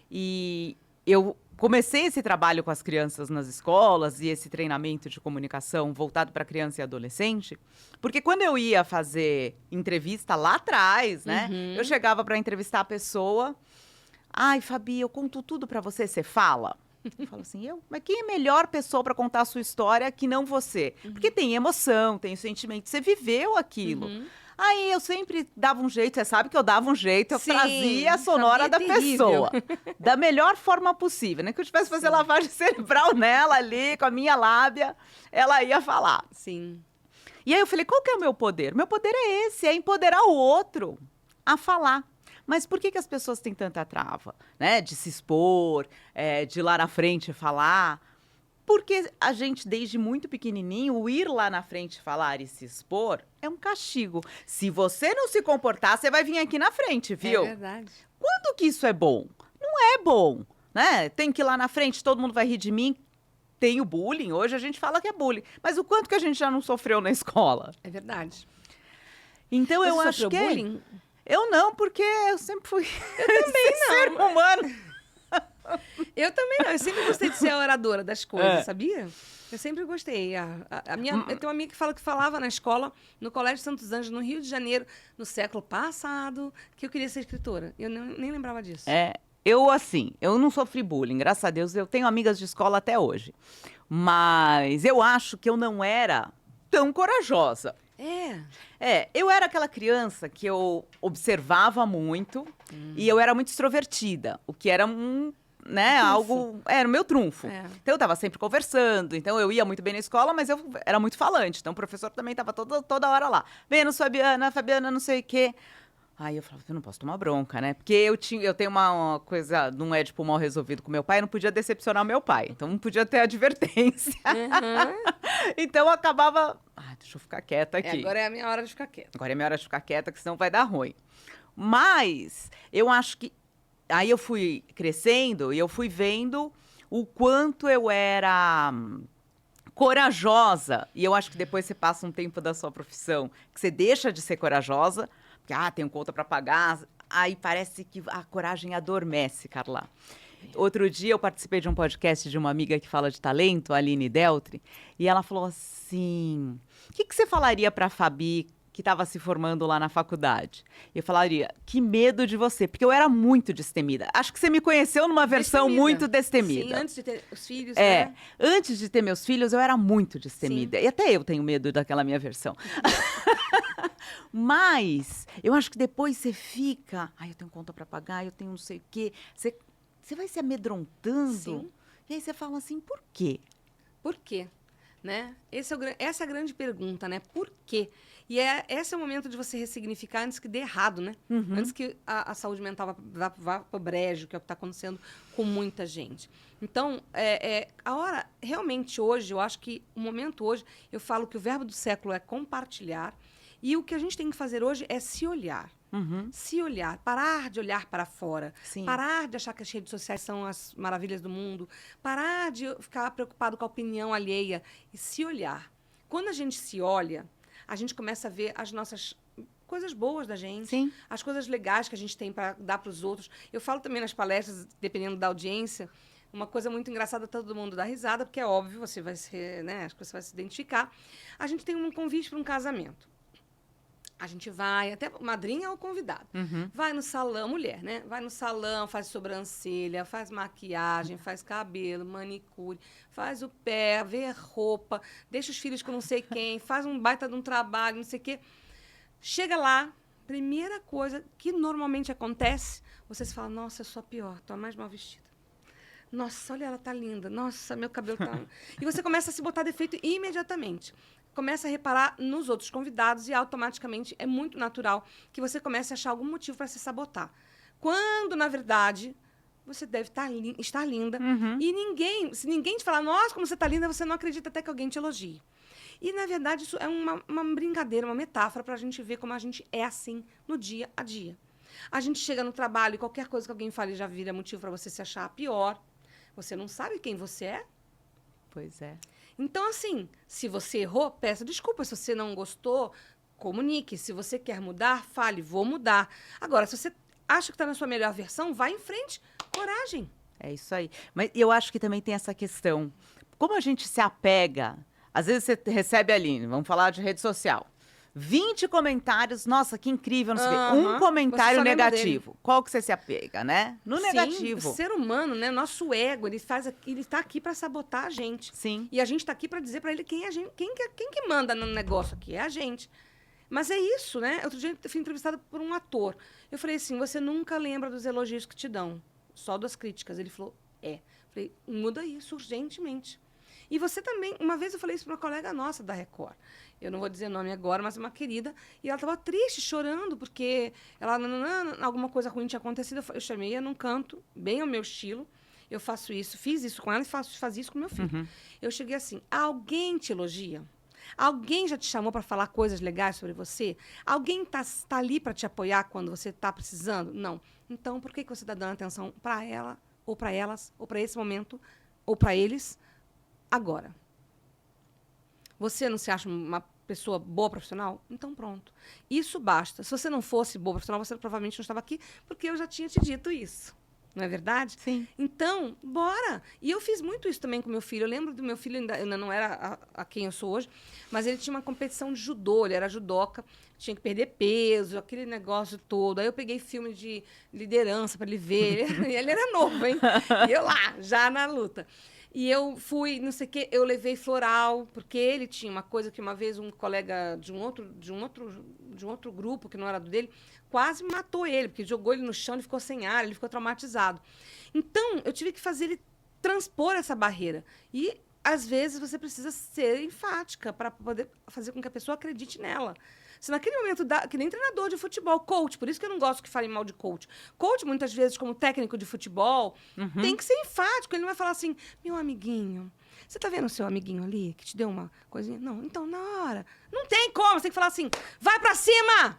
E eu comecei esse trabalho com as crianças nas escolas e esse treinamento de comunicação voltado para criança e adolescente, porque quando eu ia fazer entrevista lá atrás, né? Eu chegava para entrevistar a pessoa, ai, Fabi, eu conto tudo para você, você fala? Eu falo assim, mas quem é a melhor pessoa para contar a sua história que não você? Porque tem emoção, tem sentimento, você viveu aquilo. Aí eu sempre dava um jeito, você sabe que eu dava um jeito, eu trazia a sonora da pessoa. Da melhor forma possível, né? Que eu tivesse fazer lavagem cerebral nela ali, com a minha lábia, ela ia falar. Sim. E aí eu falei, qual que é o meu poder? Meu poder é esse, é empoderar o outro a falar. Mas por que as pessoas têm tanta trava, né? De se expor, de ir lá na frente falar. Porque a gente, desde muito pequenininho, o ir lá na frente falar e se expor é um castigo. Se você não se comportar, você vai vir aqui na frente, viu? É verdade. Quando que isso é bom? Não é bom, né? Tem que ir lá na frente, todo mundo vai rir de mim. Tem o bullying, hoje a gente fala que é bullying. Mas o quanto que a gente já não sofreu na escola? É verdade. Então eu acho que bullying? Eu não, porque eu sempre fui ser humano. Eu também não. Eu sempre gostei de ser a oradora das coisas, sabia? Eu sempre gostei. Eu tenho uma amiga que falava na escola, no Colégio Santos Anjos, no Rio de Janeiro, no século passado, que eu queria ser escritora. Eu nem lembrava disso. Eu não sofri bullying, graças a Deus. Eu tenho amigas de escola até hoje. Mas eu acho que eu não era tão corajosa. Eu era aquela criança que eu observava muito e eu era muito extrovertida, o que era era o meu trunfo. Então eu estava sempre conversando, então eu ia muito bem na escola, mas eu era muito falante, então o professor também estava toda hora lá. Vênus, Fabiana, não sei o quê. Aí eu falava, eu não posso tomar bronca, né? Porque eu tenho uma coisa, não é tipo mal resolvido com meu pai, eu não podia decepcionar meu pai, então não podia ter advertência. Então eu acabava, deixa eu ficar quieta aqui. Agora é a minha hora de ficar quieta. Agora é a minha hora de ficar quieta, que senão vai dar ruim. Mas eu acho que aí eu fui crescendo e eu fui vendo o quanto eu era corajosa. E eu acho que depois você passa um tempo da sua profissão que você deixa de ser corajosa, porque, tem conta para pagar. Aí parece que a coragem adormece, Carla. Outro dia eu participei de um podcast de uma amiga que fala de talento, a Aline Deltri, e ela falou assim, o que você falaria para a Fabi que estava se formando lá na faculdade? Eu falaria, que medo de você, porque eu era muito destemida. Acho que você me conheceu numa versão muito destemida. Sim, antes de ter os filhos, né? Antes de ter meus filhos, eu era muito destemida. Sim. E até eu tenho medo daquela minha versão. Mas eu acho que depois você fica, eu tenho conta para pagar, eu tenho não sei o quê. Você vai se amedrontando. Sim. E aí você fala assim, por quê? Por quê? Né? Essa é a grande pergunta, né? Por quê? E esse é o momento de você ressignificar antes que dê errado, né? Antes que a saúde mental vá para o brejo, que é o que está acontecendo com muita gente. Então, a hora, realmente hoje, eu acho que o momento hoje, eu falo que o verbo do século é compartilhar. E o que a gente tem que fazer hoje é se olhar. Se olhar, parar de olhar para fora, Sim. parar de achar que as redes sociais são as maravilhas do mundo, parar de ficar preocupado com a opinião alheia e se olhar. Quando a gente se olha, a gente começa a ver as nossas coisas boas da gente, Sim. as coisas legais que a gente tem para dar para os outros. Eu falo também nas palestras, dependendo da audiência, uma coisa muito engraçada, todo mundo dá risada, porque é óbvio, você vai ser, né, acho que você vai se identificar. A gente tem um convite para um casamento. A gente vai, até madrinha ou convidado. Vai no salão, mulher, né? Vai no salão, faz sobrancelha, faz maquiagem, faz cabelo, manicure, faz o pé, vê roupa, deixa os filhos com não sei quem, faz um baita de um trabalho, não sei o quê. Chega lá, primeira coisa que normalmente acontece, você se fala, nossa, eu sou a pior, tô a mais mal vestida. Nossa, olha, ela tá linda. Nossa, meu cabelo tá... E você começa a se botar defeito imediatamente. Começa a reparar nos outros convidados e automaticamente é muito natural que você comece a achar algum motivo para se sabotar. Quando, na verdade, você deve estar linda. E se ninguém te falar, nossa, como você está linda, você não acredita até que alguém te elogie. E, na verdade, isso é uma brincadeira, uma metáfora para a gente ver como a gente é assim no dia a dia. A gente chega no trabalho e qualquer coisa que alguém fale já vira motivo para você se achar pior. Você não sabe quem você é. Pois é. Então, assim, se você errou, peça desculpa. Se você não gostou, comunique. Se você quer mudar, fale, vou mudar. Agora, se você acha que está na sua melhor versão, vá em frente. Coragem. É isso aí. Mas eu acho que também tem essa questão. Como a gente se apega... Às vezes você recebe ali, vamos falar de rede social, 20 comentários, nossa, que incrível, não sei o quê. Um comentário negativo. Qual que você se apega, né? No negativo. O ser humano, né? Nosso ego, ele está aqui para sabotar a gente. Sim. E a gente está aqui para dizer para ele quem é a gente, quem que manda no negócio aqui, é a gente. Mas é isso, né? Outro dia eu fui entrevistada por um ator. Eu falei assim, você nunca lembra dos elogios que te dão, só das críticas. Ele falou, é. Eu falei, muda isso urgentemente. E você também, uma vez eu falei isso para uma colega nossa da Record. Eu não vou dizer nome agora, mas uma querida. E ela estava triste, chorando, porque ela, alguma coisa ruim tinha acontecido. Eu chamei-a num canto, bem ao meu estilo. Eu faço isso, fiz isso com ela e fazia isso com meu filho. Eu cheguei assim, alguém te elogia? Alguém já te chamou para falar coisas legais sobre você? Alguém tá ali para te apoiar quando você está precisando? Não. Então, por que você está dando atenção para ela, ou para elas, ou para esse momento, ou para eles, agora? Você não se acha uma pessoa boa profissional? Então, pronto. Isso basta. Se você não fosse boa profissional, você provavelmente não estava aqui, porque eu já tinha te dito isso. Não é verdade? Sim. Então, bora! E eu fiz muito isso também com meu filho. Eu lembro do meu filho, ainda não era a quem eu sou hoje, mas ele tinha uma competição de judô, ele era judoca, tinha que perder peso, aquele negócio todo. Aí eu peguei filme de liderança para ele ver. Ele era novo, hein? E eu lá, já na luta. E eu fui, não sei o quê, eu levei floral, porque ele tinha uma coisa que uma vez um colega de um outro grupo, que não era do dele, quase matou ele, porque jogou ele no chão, ele ficou sem ar, ele ficou traumatizado. Então, eu tive que fazer ele transpor essa barreira. E, às vezes, você precisa ser enfática para poder fazer com que a pessoa acredite nela. Se naquele momento, que nem treinador de futebol, coach, por isso que eu não gosto que falem mal de coach. Coach, muitas vezes, como técnico de futebol, tem que ser enfático. Ele não vai falar assim, meu amiguinho, você tá vendo o seu amiguinho ali, que te deu uma coisinha? Não, então, na hora. Não tem como, você tem que falar assim, vai pra cima!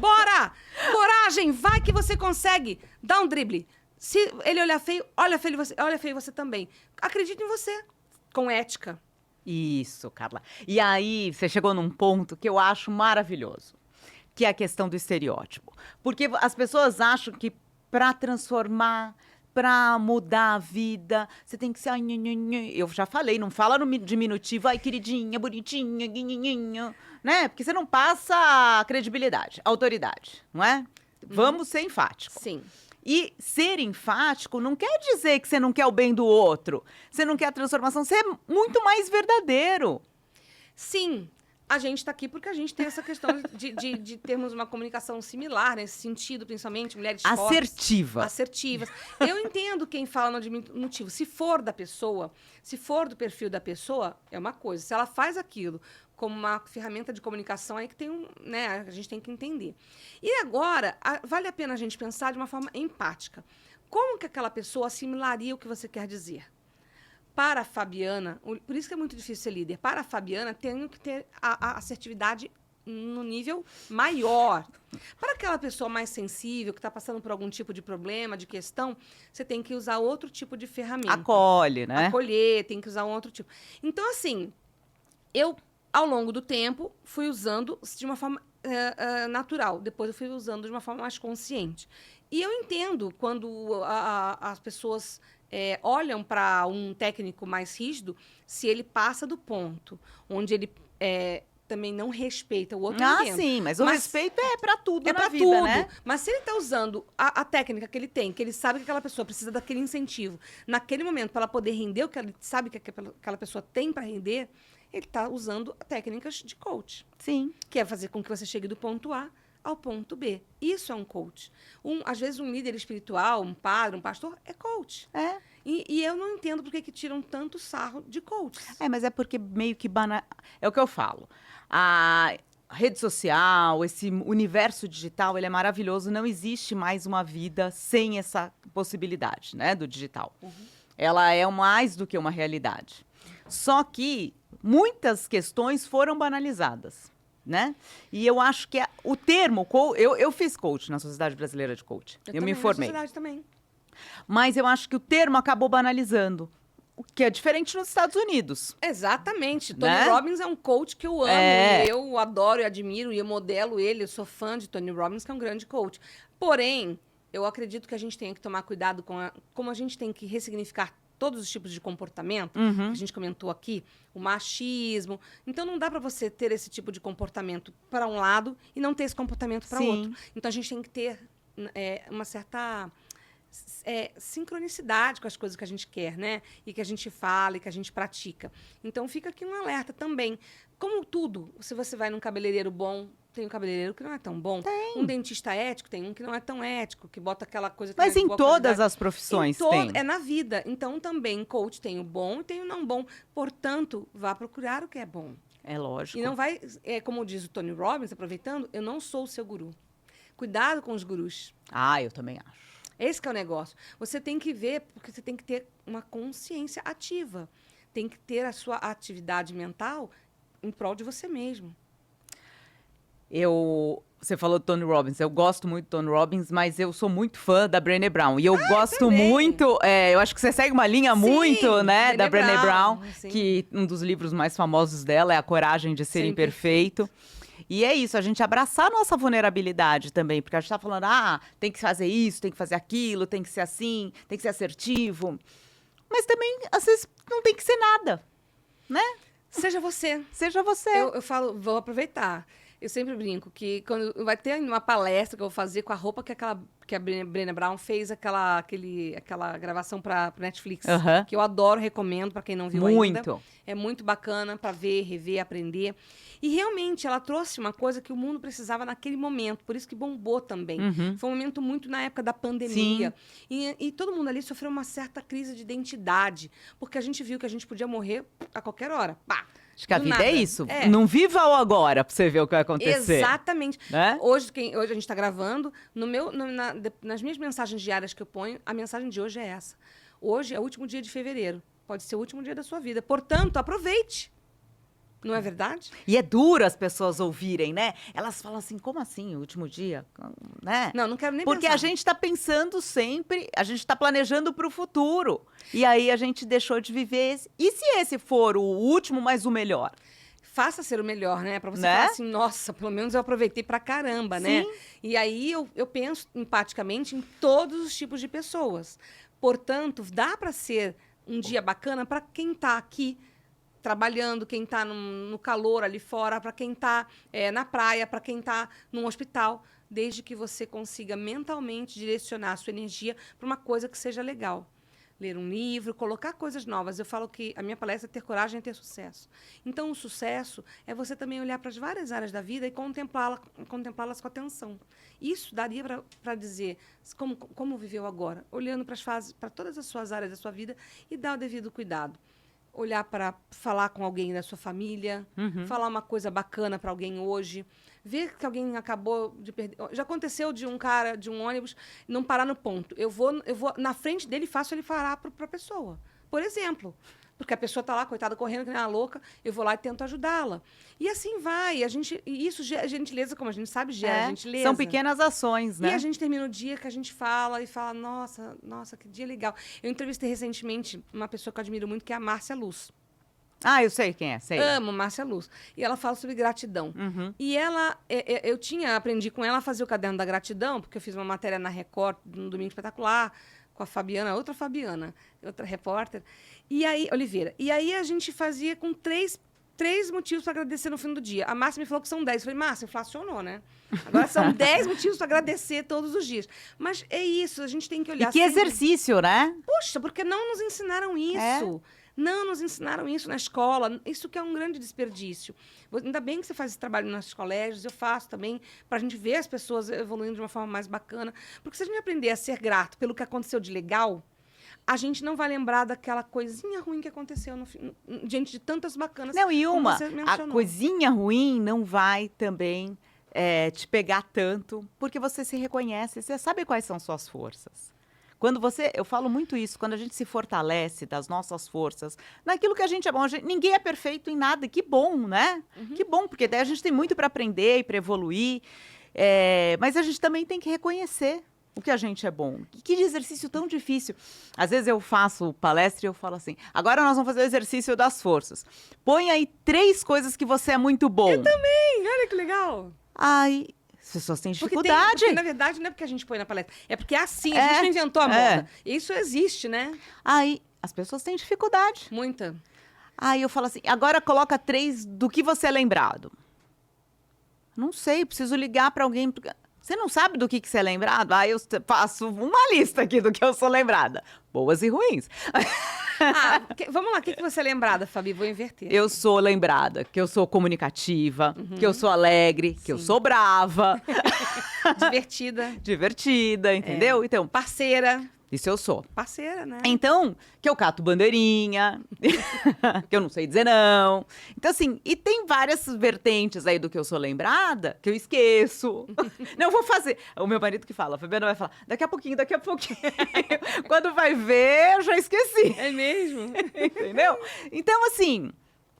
Bora! Coragem, vai que você consegue. Dá um drible. Se ele olhar feio, olha feio você também. Acredite em você, com ética. Isso, Carla. E aí, você chegou num ponto que eu acho maravilhoso, que é a questão do estereótipo. Porque as pessoas acham que para transformar, para mudar a vida, você tem que ser... Eu já falei, não fala no diminutivo, ai, queridinha, bonitinha, guinhinha, né? Porque você não passa credibilidade, autoridade, não é? Vamos ser enfáticos. Sim. E ser enfático não quer dizer que você não quer o bem do outro. Você não quer a transformação. Você é muito mais verdadeiro. Sim. A gente está aqui porque a gente tem essa questão de termos uma comunicação similar, nesse sentido, principalmente, mulheres assertivas. Assertivas. Eu entendo quem fala no diminutivo. Se for da pessoa, se for do perfil da pessoa, é uma coisa. Se ela faz aquilo como uma ferramenta de comunicação, aí que tem né, a gente tem que entender. E agora, vale a pena a gente pensar de uma forma empática. Como que aquela pessoa assimilaria o que você quer dizer? Para a Fabiana, por isso que é muito difícil ser líder, para a Fabiana, tenho que ter a assertividade no nível maior. Para aquela pessoa mais sensível, que está passando por algum tipo de problema, de questão, você tem que usar outro tipo de ferramenta. Acolhe, né? Acolher, tem que usar um outro tipo. Então, assim, eu, ao longo do tempo, fui usando de uma forma natural. Depois eu fui usando de uma forma mais consciente. E eu entendo quando as pessoas olham para um técnico mais rígido, se ele passa do ponto, onde ele também não respeita o outro. Sim, mas o respeito é para tudo na vida, tudo. né? Mas se ele está usando a técnica que ele tem, que ele sabe que aquela pessoa precisa daquele incentivo, naquele momento, para ela poder render o que ele sabe que aquela pessoa tem para render, ele está usando técnicas de coach. Sim. Que é fazer com que você chegue do ponto A ao ponto B. Isso é um coach. Às vezes, um líder espiritual, um padre, um pastor, é coach. É. E eu não entendo por que tiram tanto sarro de coach. Mas é porque meio que é o que eu falo. A rede social, esse universo digital, ele é maravilhoso. Não existe mais uma vida sem essa possibilidade, né, do digital. Uhum. Ela é mais do que uma realidade. Só que muitas questões foram banalizadas, né? E eu acho que o termo... Eu fiz coach na Sociedade Brasileira de Coach. Eu me formei. Na sociedade também. Mas eu acho que o termo acabou banalizando. O que é diferente nos Estados Unidos. Exatamente. Tony Né? Robbins é um coach que eu amo. Eu adoro e admiro e eu modelo ele. Eu sou fã de Tony Robbins, que é um grande coach. Porém, eu acredito que a gente tem que tomar cuidado com como a gente tem que ressignificar todos os tipos de comportamento, que a gente comentou aqui, o machismo. Então, não dá para você ter esse tipo de comportamento para um lado e não ter esse comportamento para outro. Então, a gente tem que ter uma certa sincronicidade com as coisas que a gente quer, né? E que a gente fala e que a gente pratica. Então, fica aqui um alerta também. Como tudo, se você vai num cabeleireiro bom, tem um cabeleireiro que não é tão bom. Tem. Um dentista ético, tem um que não é tão ético, que bota aquela coisa... Mas em todas as profissões tem. É na vida. Então, também, coach tem o bom e tem o não bom. Portanto, vá procurar o que é bom. É lógico. E não vai... como diz o Tony Robbins, aproveitando, eu não sou o seu guru. Cuidado com os gurus. Eu também acho. Esse que é o negócio. Você tem que ver, porque você tem que ter uma consciência ativa. Tem que ter a sua atividade mental em prol de você mesmo. Você falou do Tony Robbins. Eu gosto muito do Tony Robbins, mas eu sou muito fã da Brené Brown. E eu gosto também. Muito... eu acho que você segue uma linha muito, né, da Brené Brown. Que um dos livros mais famosos dela é A Coragem de Ser Imperfeito. E é isso, a gente abraçar a nossa vulnerabilidade também, porque a gente tá falando, tem que fazer isso, tem que fazer aquilo, tem que ser assim, tem que ser assertivo. Mas também, às vezes, não tem que ser nada, né? Seja você. Seja você. Eu falo, vou aproveitar. Eu sempre brinco que quando vai ter uma palestra que eu vou fazer com a roupa que a Brené Brown fez aquela gravação para Netflix, que eu adoro, recomendo para quem não viu ainda. É muito bacana para ver, rever, aprender. E realmente ela trouxe uma coisa que o mundo precisava naquele momento, por isso que bombou também. Foi um momento muito na época da pandemia. E todo mundo ali sofreu uma certa crise de identidade, porque a gente viu que a gente podia morrer a qualquer hora. Pá! Acho que a vida é isso. Não viva o agora pra você ver o que vai acontecer. Exatamente. Né? Hoje a gente está gravando, nas minhas mensagens diárias que eu ponho, a mensagem de hoje é essa. Hoje é o último dia de fevereiro. Pode ser o último dia da sua vida. Portanto, aproveite. Não é verdade? E é duro as pessoas ouvirem, né? Elas falam assim, como assim, o último dia? Né? Não quero nem Porque pensar. A gente está pensando sempre, a gente está planejando para o futuro. E aí a gente deixou de viver esse. E se esse for o último, mas o melhor? Faça ser o melhor, né? Para você falar assim, nossa, pelo menos eu aproveitei pra caramba, né? E aí eu penso empaticamente em todos os tipos de pessoas. Portanto, dá para ser um dia bacana para quem está aqui trabalhando, quem está no calor ali fora, para quem está na praia, para quem está num hospital, desde que você consiga mentalmente direcionar a sua energia para uma coisa que seja legal. Ler um livro, colocar coisas novas. Eu falo que a minha palestra é ter coragem e ter sucesso. Então, o sucesso é você também olhar para as várias áreas da vida e contemplá-las com atenção. Isso daria para dizer como viveu agora, olhando para todas as suas áreas da sua vida e dar o devido cuidado. Olhar para falar com alguém da sua família, falar uma coisa bacana para alguém hoje, ver que alguém acabou de perder. Já aconteceu de um cara, de um ônibus, não parar no ponto. Eu vou na frente dele e faço ele parar para a pessoa. Por exemplo. Porque a pessoa tá lá, coitada, correndo que nem uma louca, eu vou lá e tento ajudá-la. E assim vai. E isso gera gentileza, como a gente sabe, gera gentileza. São pequenas ações, né? E a gente termina o dia que a gente fala e fala, nossa, que dia legal. Eu entrevistei recentemente uma pessoa que eu admiro muito, que é a Márcia Luz. Ah, eu sei quem é, sei. Amo Márcia Luz. E ela fala sobre gratidão. E ela, eu aprendi com ela a fazer o caderno da gratidão, porque eu fiz uma matéria na Record, no Domingo Espetacular, com a Fabiana, outra repórter. E aí, Oliveira. E aí a gente fazia com três motivos para agradecer no fim do dia. A Márcia me falou que são 10. Eu falei, Márcia, inflacionou, né? Agora são 10 motivos para agradecer todos os dias. Mas é isso, a gente tem que olhar... E que exercício, né? Puxa, porque não nos ensinaram isso. Não nos ensinaram isso na escola. Isso que é um grande desperdício. Ainda bem que você faz esse trabalho nos colégios, eu faço também, para a gente ver as pessoas evoluindo de uma forma mais bacana. Porque se a gente aprender a ser grato pelo que aconteceu de legal, a gente não vai lembrar daquela coisinha ruim que aconteceu diante de tantas bacanas. Não, e a coisinha ruim não vai também te pegar tanto, porque você se reconhece, você sabe quais são suas forças. Eu falo muito isso, quando a gente se fortalece das nossas forças, naquilo que a gente é bom, ninguém é perfeito em nada, que bom, né? Que bom, porque daí a gente tem muito para aprender e para evoluir, mas a gente também tem que reconhecer o que a gente é bom. Que exercício tão difícil. Às vezes eu faço palestra e eu falo assim, agora nós vamos fazer o exercício das forças. Põe aí 3 coisas que você é muito bom. Eu também, olha que legal. Ai... As pessoas têm dificuldade. Porque, na verdade, não é porque a gente põe na palestra. É porque é assim, a gente não inventou a moda. Isso existe, né? Aí, as pessoas têm dificuldade. Muita. Aí eu falo assim, agora coloca 3 do que você é lembrado. Não sei, preciso ligar para alguém. Você não sabe do que você é lembrado? Aí eu faço uma lista aqui do que eu sou lembrada. Boas e ruins. Vamos lá, o que você é lembrada, Fabi? Vou inverter. Eu sou lembrada que eu sou comunicativa, que eu sou alegre, que eu sou brava. Divertida, entendeu? Então, parceira. Isso eu sou. Parceira, né? Então, que eu cato bandeirinha, que eu não sei dizer não. Então, assim, e tem várias vertentes aí do que eu sou lembrada, que eu esqueço. Não vou fazer. O meu marido que fala, a Fabiana vai falar, daqui a pouquinho. Quando vai ver, eu já esqueci. É mesmo? Entendeu? Então, assim,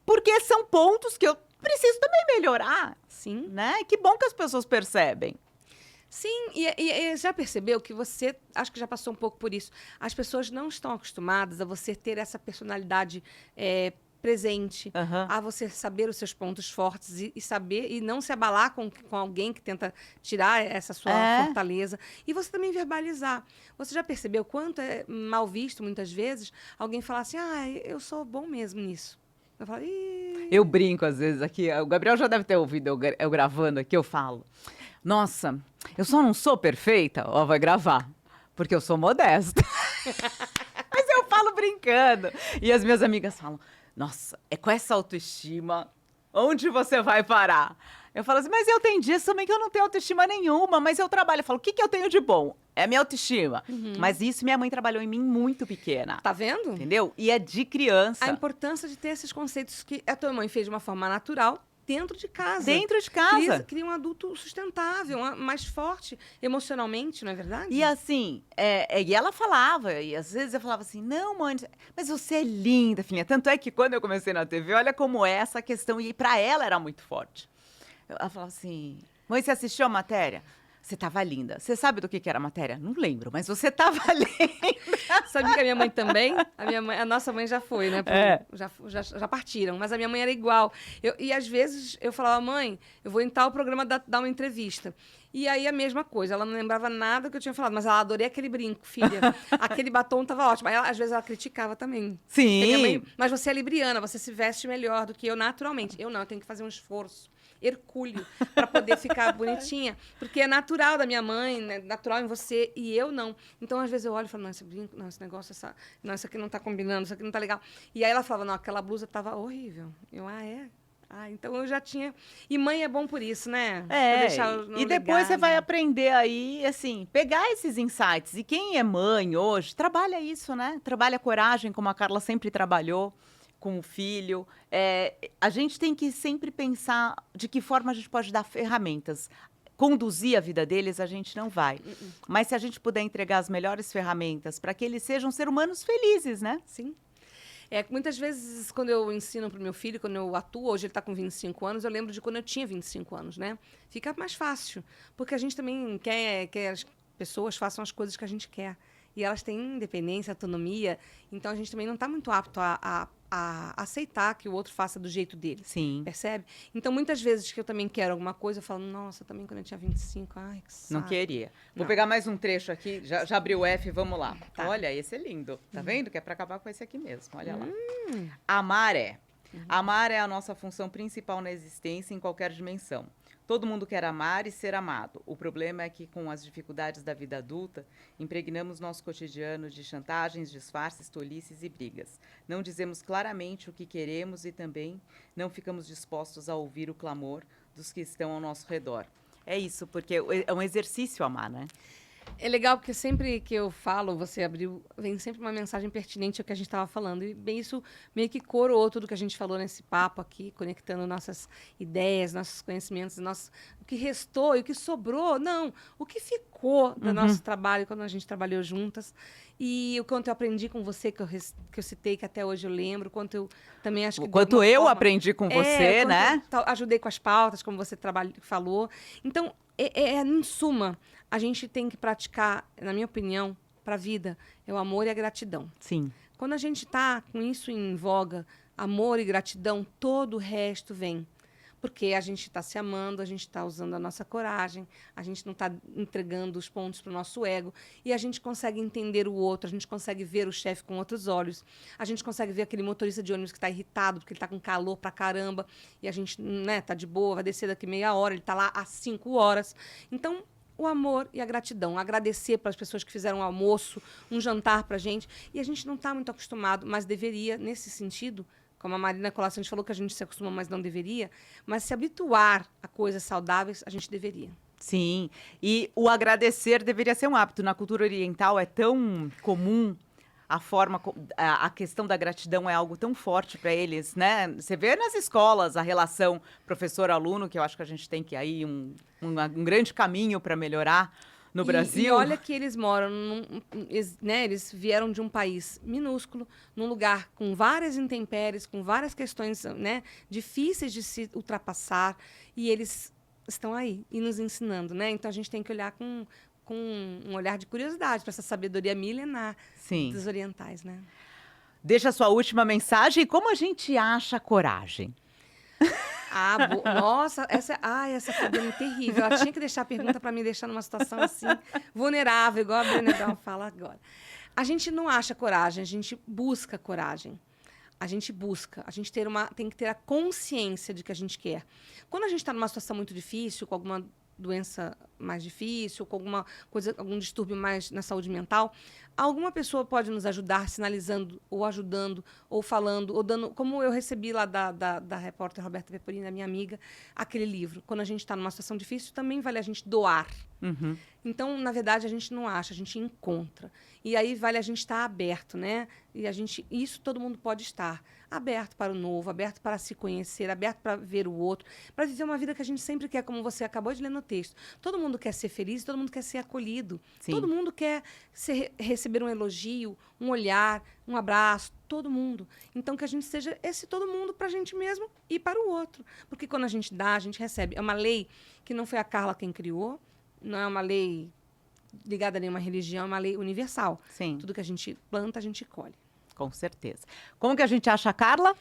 porque são pontos que eu preciso também melhorar. Sim. Né? Que bom que as pessoas percebem. Sim, e já percebeu que você, acho que já passou um pouco por isso, as pessoas não estão acostumadas a você ter essa personalidade presente, a você saber os seus pontos fortes e saber, e não se abalar com alguém que tenta tirar essa sua fortaleza. E você também verbalizar. Você já percebeu quanto é mal visto, muitas vezes, alguém falar assim, eu sou bom mesmo nisso. Eu falo, eu brinco às vezes aqui, o Gabriel já deve ter ouvido eu gravando aqui, eu falo, nossa, eu só não sou perfeita, vai gravar, porque eu sou modesta. Mas eu falo brincando. E as minhas amigas falam, nossa, é com essa autoestima, onde você vai parar? Eu falo assim, mas eu tenho dias também que eu não tenho autoestima nenhuma, mas eu trabalho. Eu falo, o que eu tenho de bom? É a minha autoestima. Mas isso minha mãe trabalhou em mim muito pequena. Tá vendo? Entendeu? E é de criança. A importância de ter esses conceitos que a tua mãe fez de uma forma natural, dentro de casa. Dentro de casa. Cria um adulto sustentável, mais forte emocionalmente, não é verdade? E assim, e ela falava, e às vezes eu falava assim, não, mãe, mas você é linda, filhinha. Tanto é que quando eu comecei na TV, olha como é essa questão, e pra ela era muito forte. Ela falava assim, mãe, você assistiu a matéria? Você tava linda. Você sabe do que era a matéria? Não lembro, mas você tava linda. Sabe que a minha mãe também? A nossa mãe já foi, né? Já partiram, mas a minha mãe era igual. E às vezes eu falava, mãe, eu vou em tal programa dar uma entrevista. E aí a mesma coisa, ela não lembrava nada que eu tinha falado, mas ela adorei aquele brinco, filha. Aquele batom tava ótimo. Aí às vezes ela criticava também. Sim. Mãe, mas você é libriana, você se veste melhor do que eu naturalmente. Eu não, eu tenho que fazer um esforço hercúleo para poder ficar bonitinha, porque é natural da minha mãe, né? Natural em você, e eu não. Então, às vezes eu olho e falo, não, esse brinco, não, esse negócio, não, isso aqui não tá combinando, isso aqui não tá legal. E aí ela falava, não, aquela blusa tava horrível. Eu, é? Então eu já tinha... E mãe é bom por isso, né? E depois você vai aprender aí, assim, pegar esses insights. E quem é mãe hoje, trabalha isso, né? Trabalha coragem, como a Carla sempre trabalhou com o filho. A gente tem que sempre pensar de que forma a gente pode dar ferramentas. Conduzir a vida deles, a gente não vai. Mas se a gente puder entregar as melhores ferramentas para que eles sejam seres humanos felizes, né? Sim. Muitas vezes, quando eu ensino para o meu filho, quando eu atuo, hoje ele está com 25 anos, eu lembro de quando eu tinha 25 anos, né? Fica mais fácil, porque a gente também quer que as pessoas façam as coisas que a gente quer. E elas têm independência, autonomia, então a gente também não está muito apto a aceitar que o outro faça do jeito dele. Sim. Percebe? Então, muitas vezes que eu também quero alguma coisa, eu falo, nossa, também quando eu tinha 25, ai, que saco. Não queria. Vou Não. pegar mais um trecho aqui, já abriu o F, vamos lá. Tá. Olha, esse é lindo. Tá vendo? Que é para acabar com esse aqui mesmo, olha lá. Amar é. Amar é a nossa função principal na existência em qualquer dimensão. Todo mundo quer amar e ser amado. O problema é que, com as dificuldades da vida adulta, impregnamos nosso cotidiano de chantagens, disfarces, tolices e brigas. Não dizemos claramente o que queremos e também não ficamos dispostos a ouvir o clamor dos que estão ao nosso redor. É isso, porque é um exercício amar, né? É legal porque sempre que eu falo, você abriu, vem sempre uma mensagem pertinente ao que a gente estava falando. E bem, isso meio que coroou tudo que a gente falou nesse papo aqui, conectando nossas ideias, nossos conhecimentos, o que restou e o que sobrou. Não, o que ficou do nosso trabalho quando a gente trabalhou juntas. E o quanto eu aprendi com você, que eu citei, que até hoje eu lembro, o quanto eu também acho que... O quanto eu aprendi com você, né? Ajudei com as pautas, como você falou. Então, em suma, a gente tem que praticar, na minha opinião, para a vida, é o amor e a gratidão. Sim. Quando a gente está com isso em voga, amor e gratidão, todo o resto vem. Porque a gente está se amando, a gente está usando a nossa coragem, a gente não está entregando os pontos para o nosso ego, e a gente consegue entender o outro, a gente consegue ver o chefe com outros olhos, a gente consegue ver aquele motorista de ônibus que está irritado porque ele está com calor pra caramba, e a gente tá de boa, vai descer daqui meia hora, ele está lá há 5 horas. Então, o amor e a gratidão. Agradecer para as pessoas que fizeram um almoço, um jantar para a gente. E a gente não está muito acostumado, mas deveria, nesse sentido, como a Marina Colações falou que a gente se acostuma, mas não deveria, mas se habituar a coisas saudáveis, a gente deveria. Sim, e o agradecer deveria ser um hábito. Na cultura oriental é tão comum a questão da gratidão é algo tão forte para eles, né? Você vê nas escolas a relação professor-aluno, que eu acho que a gente tem que ir aí um grande caminho para melhorar no Brasil. E olha que eles moram, eles vieram de um país minúsculo, num lugar com várias intempéries, com várias questões, né, difíceis de se ultrapassar, e eles estão aí e nos ensinando, né? Então a gente tem que olhar com um olhar de curiosidade para essa sabedoria milenar dos orientais, né? Deixa a sua última mensagem e como a gente acha coragem? Nossa, essa foi bem terrível. Ela tinha que deixar a pergunta para me deixar numa situação assim, vulnerável, igual a Brené Brown fala agora. A gente não acha coragem, a gente busca coragem. A gente tem que ter a consciência de que a gente quer. Quando a gente está numa situação muito difícil, com alguma doença mais difícil, com alguma coisa, algum distúrbio mais na saúde mental, alguma pessoa pode nos ajudar sinalizando, ou ajudando, ou falando, ou dando, como eu recebi lá da repórter Roberta Peporini, minha amiga, aquele livro. Quando a gente está numa situação difícil, também vale a gente doar. Uhum. Então, na verdade, a gente não acha, a gente encontra. E aí vale a gente estar aberto, né? E isso todo mundo pode estar. Aberto para o novo, aberto para se conhecer, aberto para ver o outro, para viver uma vida que a gente sempre quer, como você acabou de ler no texto. Todo mundo quer ser feliz, todo mundo quer ser acolhido. Sim. Todo mundo quer receber um elogio, um olhar, um abraço, todo mundo. Então, que a gente seja esse todo mundo para a gente mesmo e para o outro. Porque quando a gente dá, a gente recebe. É uma lei que não foi a Carla quem criou, não é uma lei ligada a nenhuma religião, é uma lei universal. Sim. Tudo que a gente planta, a gente colhe. Com certeza. Como que a gente acha a Carla?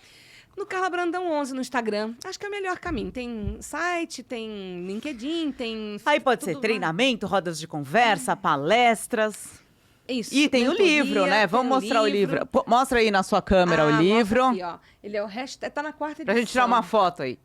No Carla Brandão 11 no Instagram. Acho que é o melhor caminho. Tem site, tem LinkedIn, tem... Aí pode ser treinamento, rodas de conversa, palestras. Isso. E tem o livro, né? Vamos mostrar o livro. Mostra aí na sua câmera o livro. Aqui, ó. Ele é o hashtag, tá na 4ª edição. Pra gente tirar uma foto aí.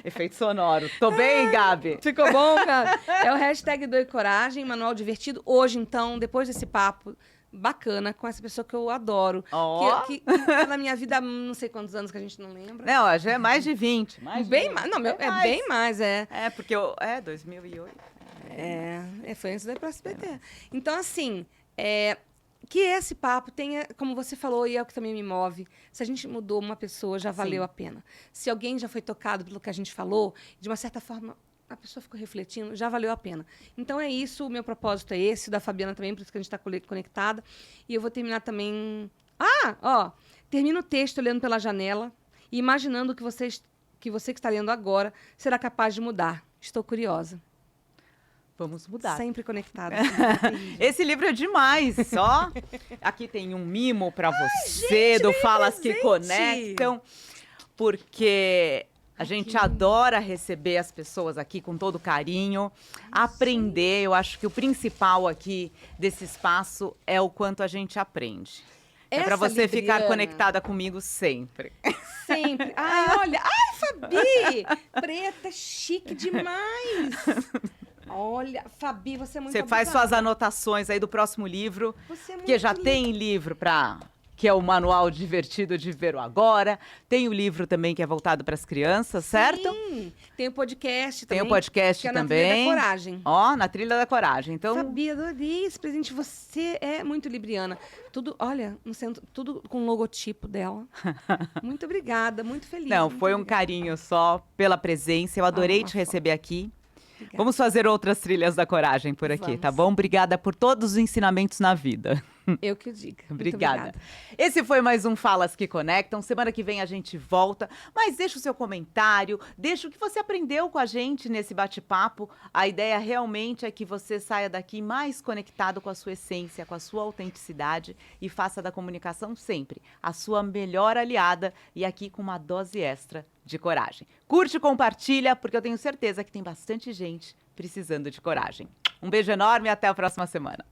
Efeito sonoro. Tô bem, Gabi? Ficou bom, cara? É o hashtag Doe Coragem, manual divertido. Hoje, então, depois desse papo bacana com essa pessoa que eu adoro. Oh. Que tá na minha vida há não sei quantos anos que a gente não lembra. Não, já é mais de 20. Bem mais. Não, bem mais, é. É, porque 2008. Foi antes da SBT. Então, assim, que esse papo tenha, como você falou, e é o que também me move, se a gente mudou uma pessoa, já valeu a pena. Se alguém já foi tocado pelo que a gente falou, de uma certa forma, a pessoa ficou refletindo, já valeu a pena. Então é isso, o meu propósito é esse, o da Fabiana também, por isso que a gente está conectada. E eu vou terminar também... termina o texto olhando pela janela e imaginando que você que está lendo agora será capaz de mudar. Estou curiosa. Vamos mudar. Sempre conectada. Esse livro é demais, ó. Aqui tem um mimo para você, do Falas que Conectam, porque a gente adora receber as pessoas aqui com todo carinho, aprender. Eu acho que o principal aqui desse espaço é o quanto a gente aprende. É para você ficar conectada comigo sempre. Sempre. Ai, olha. Ai, Fabi! Preta, chique demais. Olha, Fabi, você é muito Você faz suas anotações aí do próximo livro. Você é muito porque já tem livro que é o Manual Divertido de Viver o Agora. Tem o livro também que é voltado para as crianças, certo? Sim, tem o podcast também. Tem o podcast que é também. Na Trilha da Coragem. Ó, na Trilha da Coragem. Então, Fabi, adorei esse presente. Você é muito libriana. Tudo, olha, no centro, tudo com o logotipo dela. Muito obrigada, muito feliz. Não, muito foi um obrigada. carinho só pela presença. Eu adorei te receber aqui. Obrigada. Vamos fazer outras Trilhas da Coragem por aqui, tá bom? Obrigada por todos os ensinamentos na vida. Eu que o digo. Obrigada. Esse foi mais um Falas que Conectam. Semana que vem a gente volta, mas deixa o seu comentário, deixa o que você aprendeu com a gente nesse bate-papo. A ideia realmente é que você saia daqui mais conectado com a sua essência, com a sua autenticidade e faça da comunicação sempre a sua melhor aliada e aqui com uma dose extra de coragem. Curte e compartilha, porque eu tenho certeza que tem bastante gente precisando de coragem. Um beijo enorme e até a próxima semana.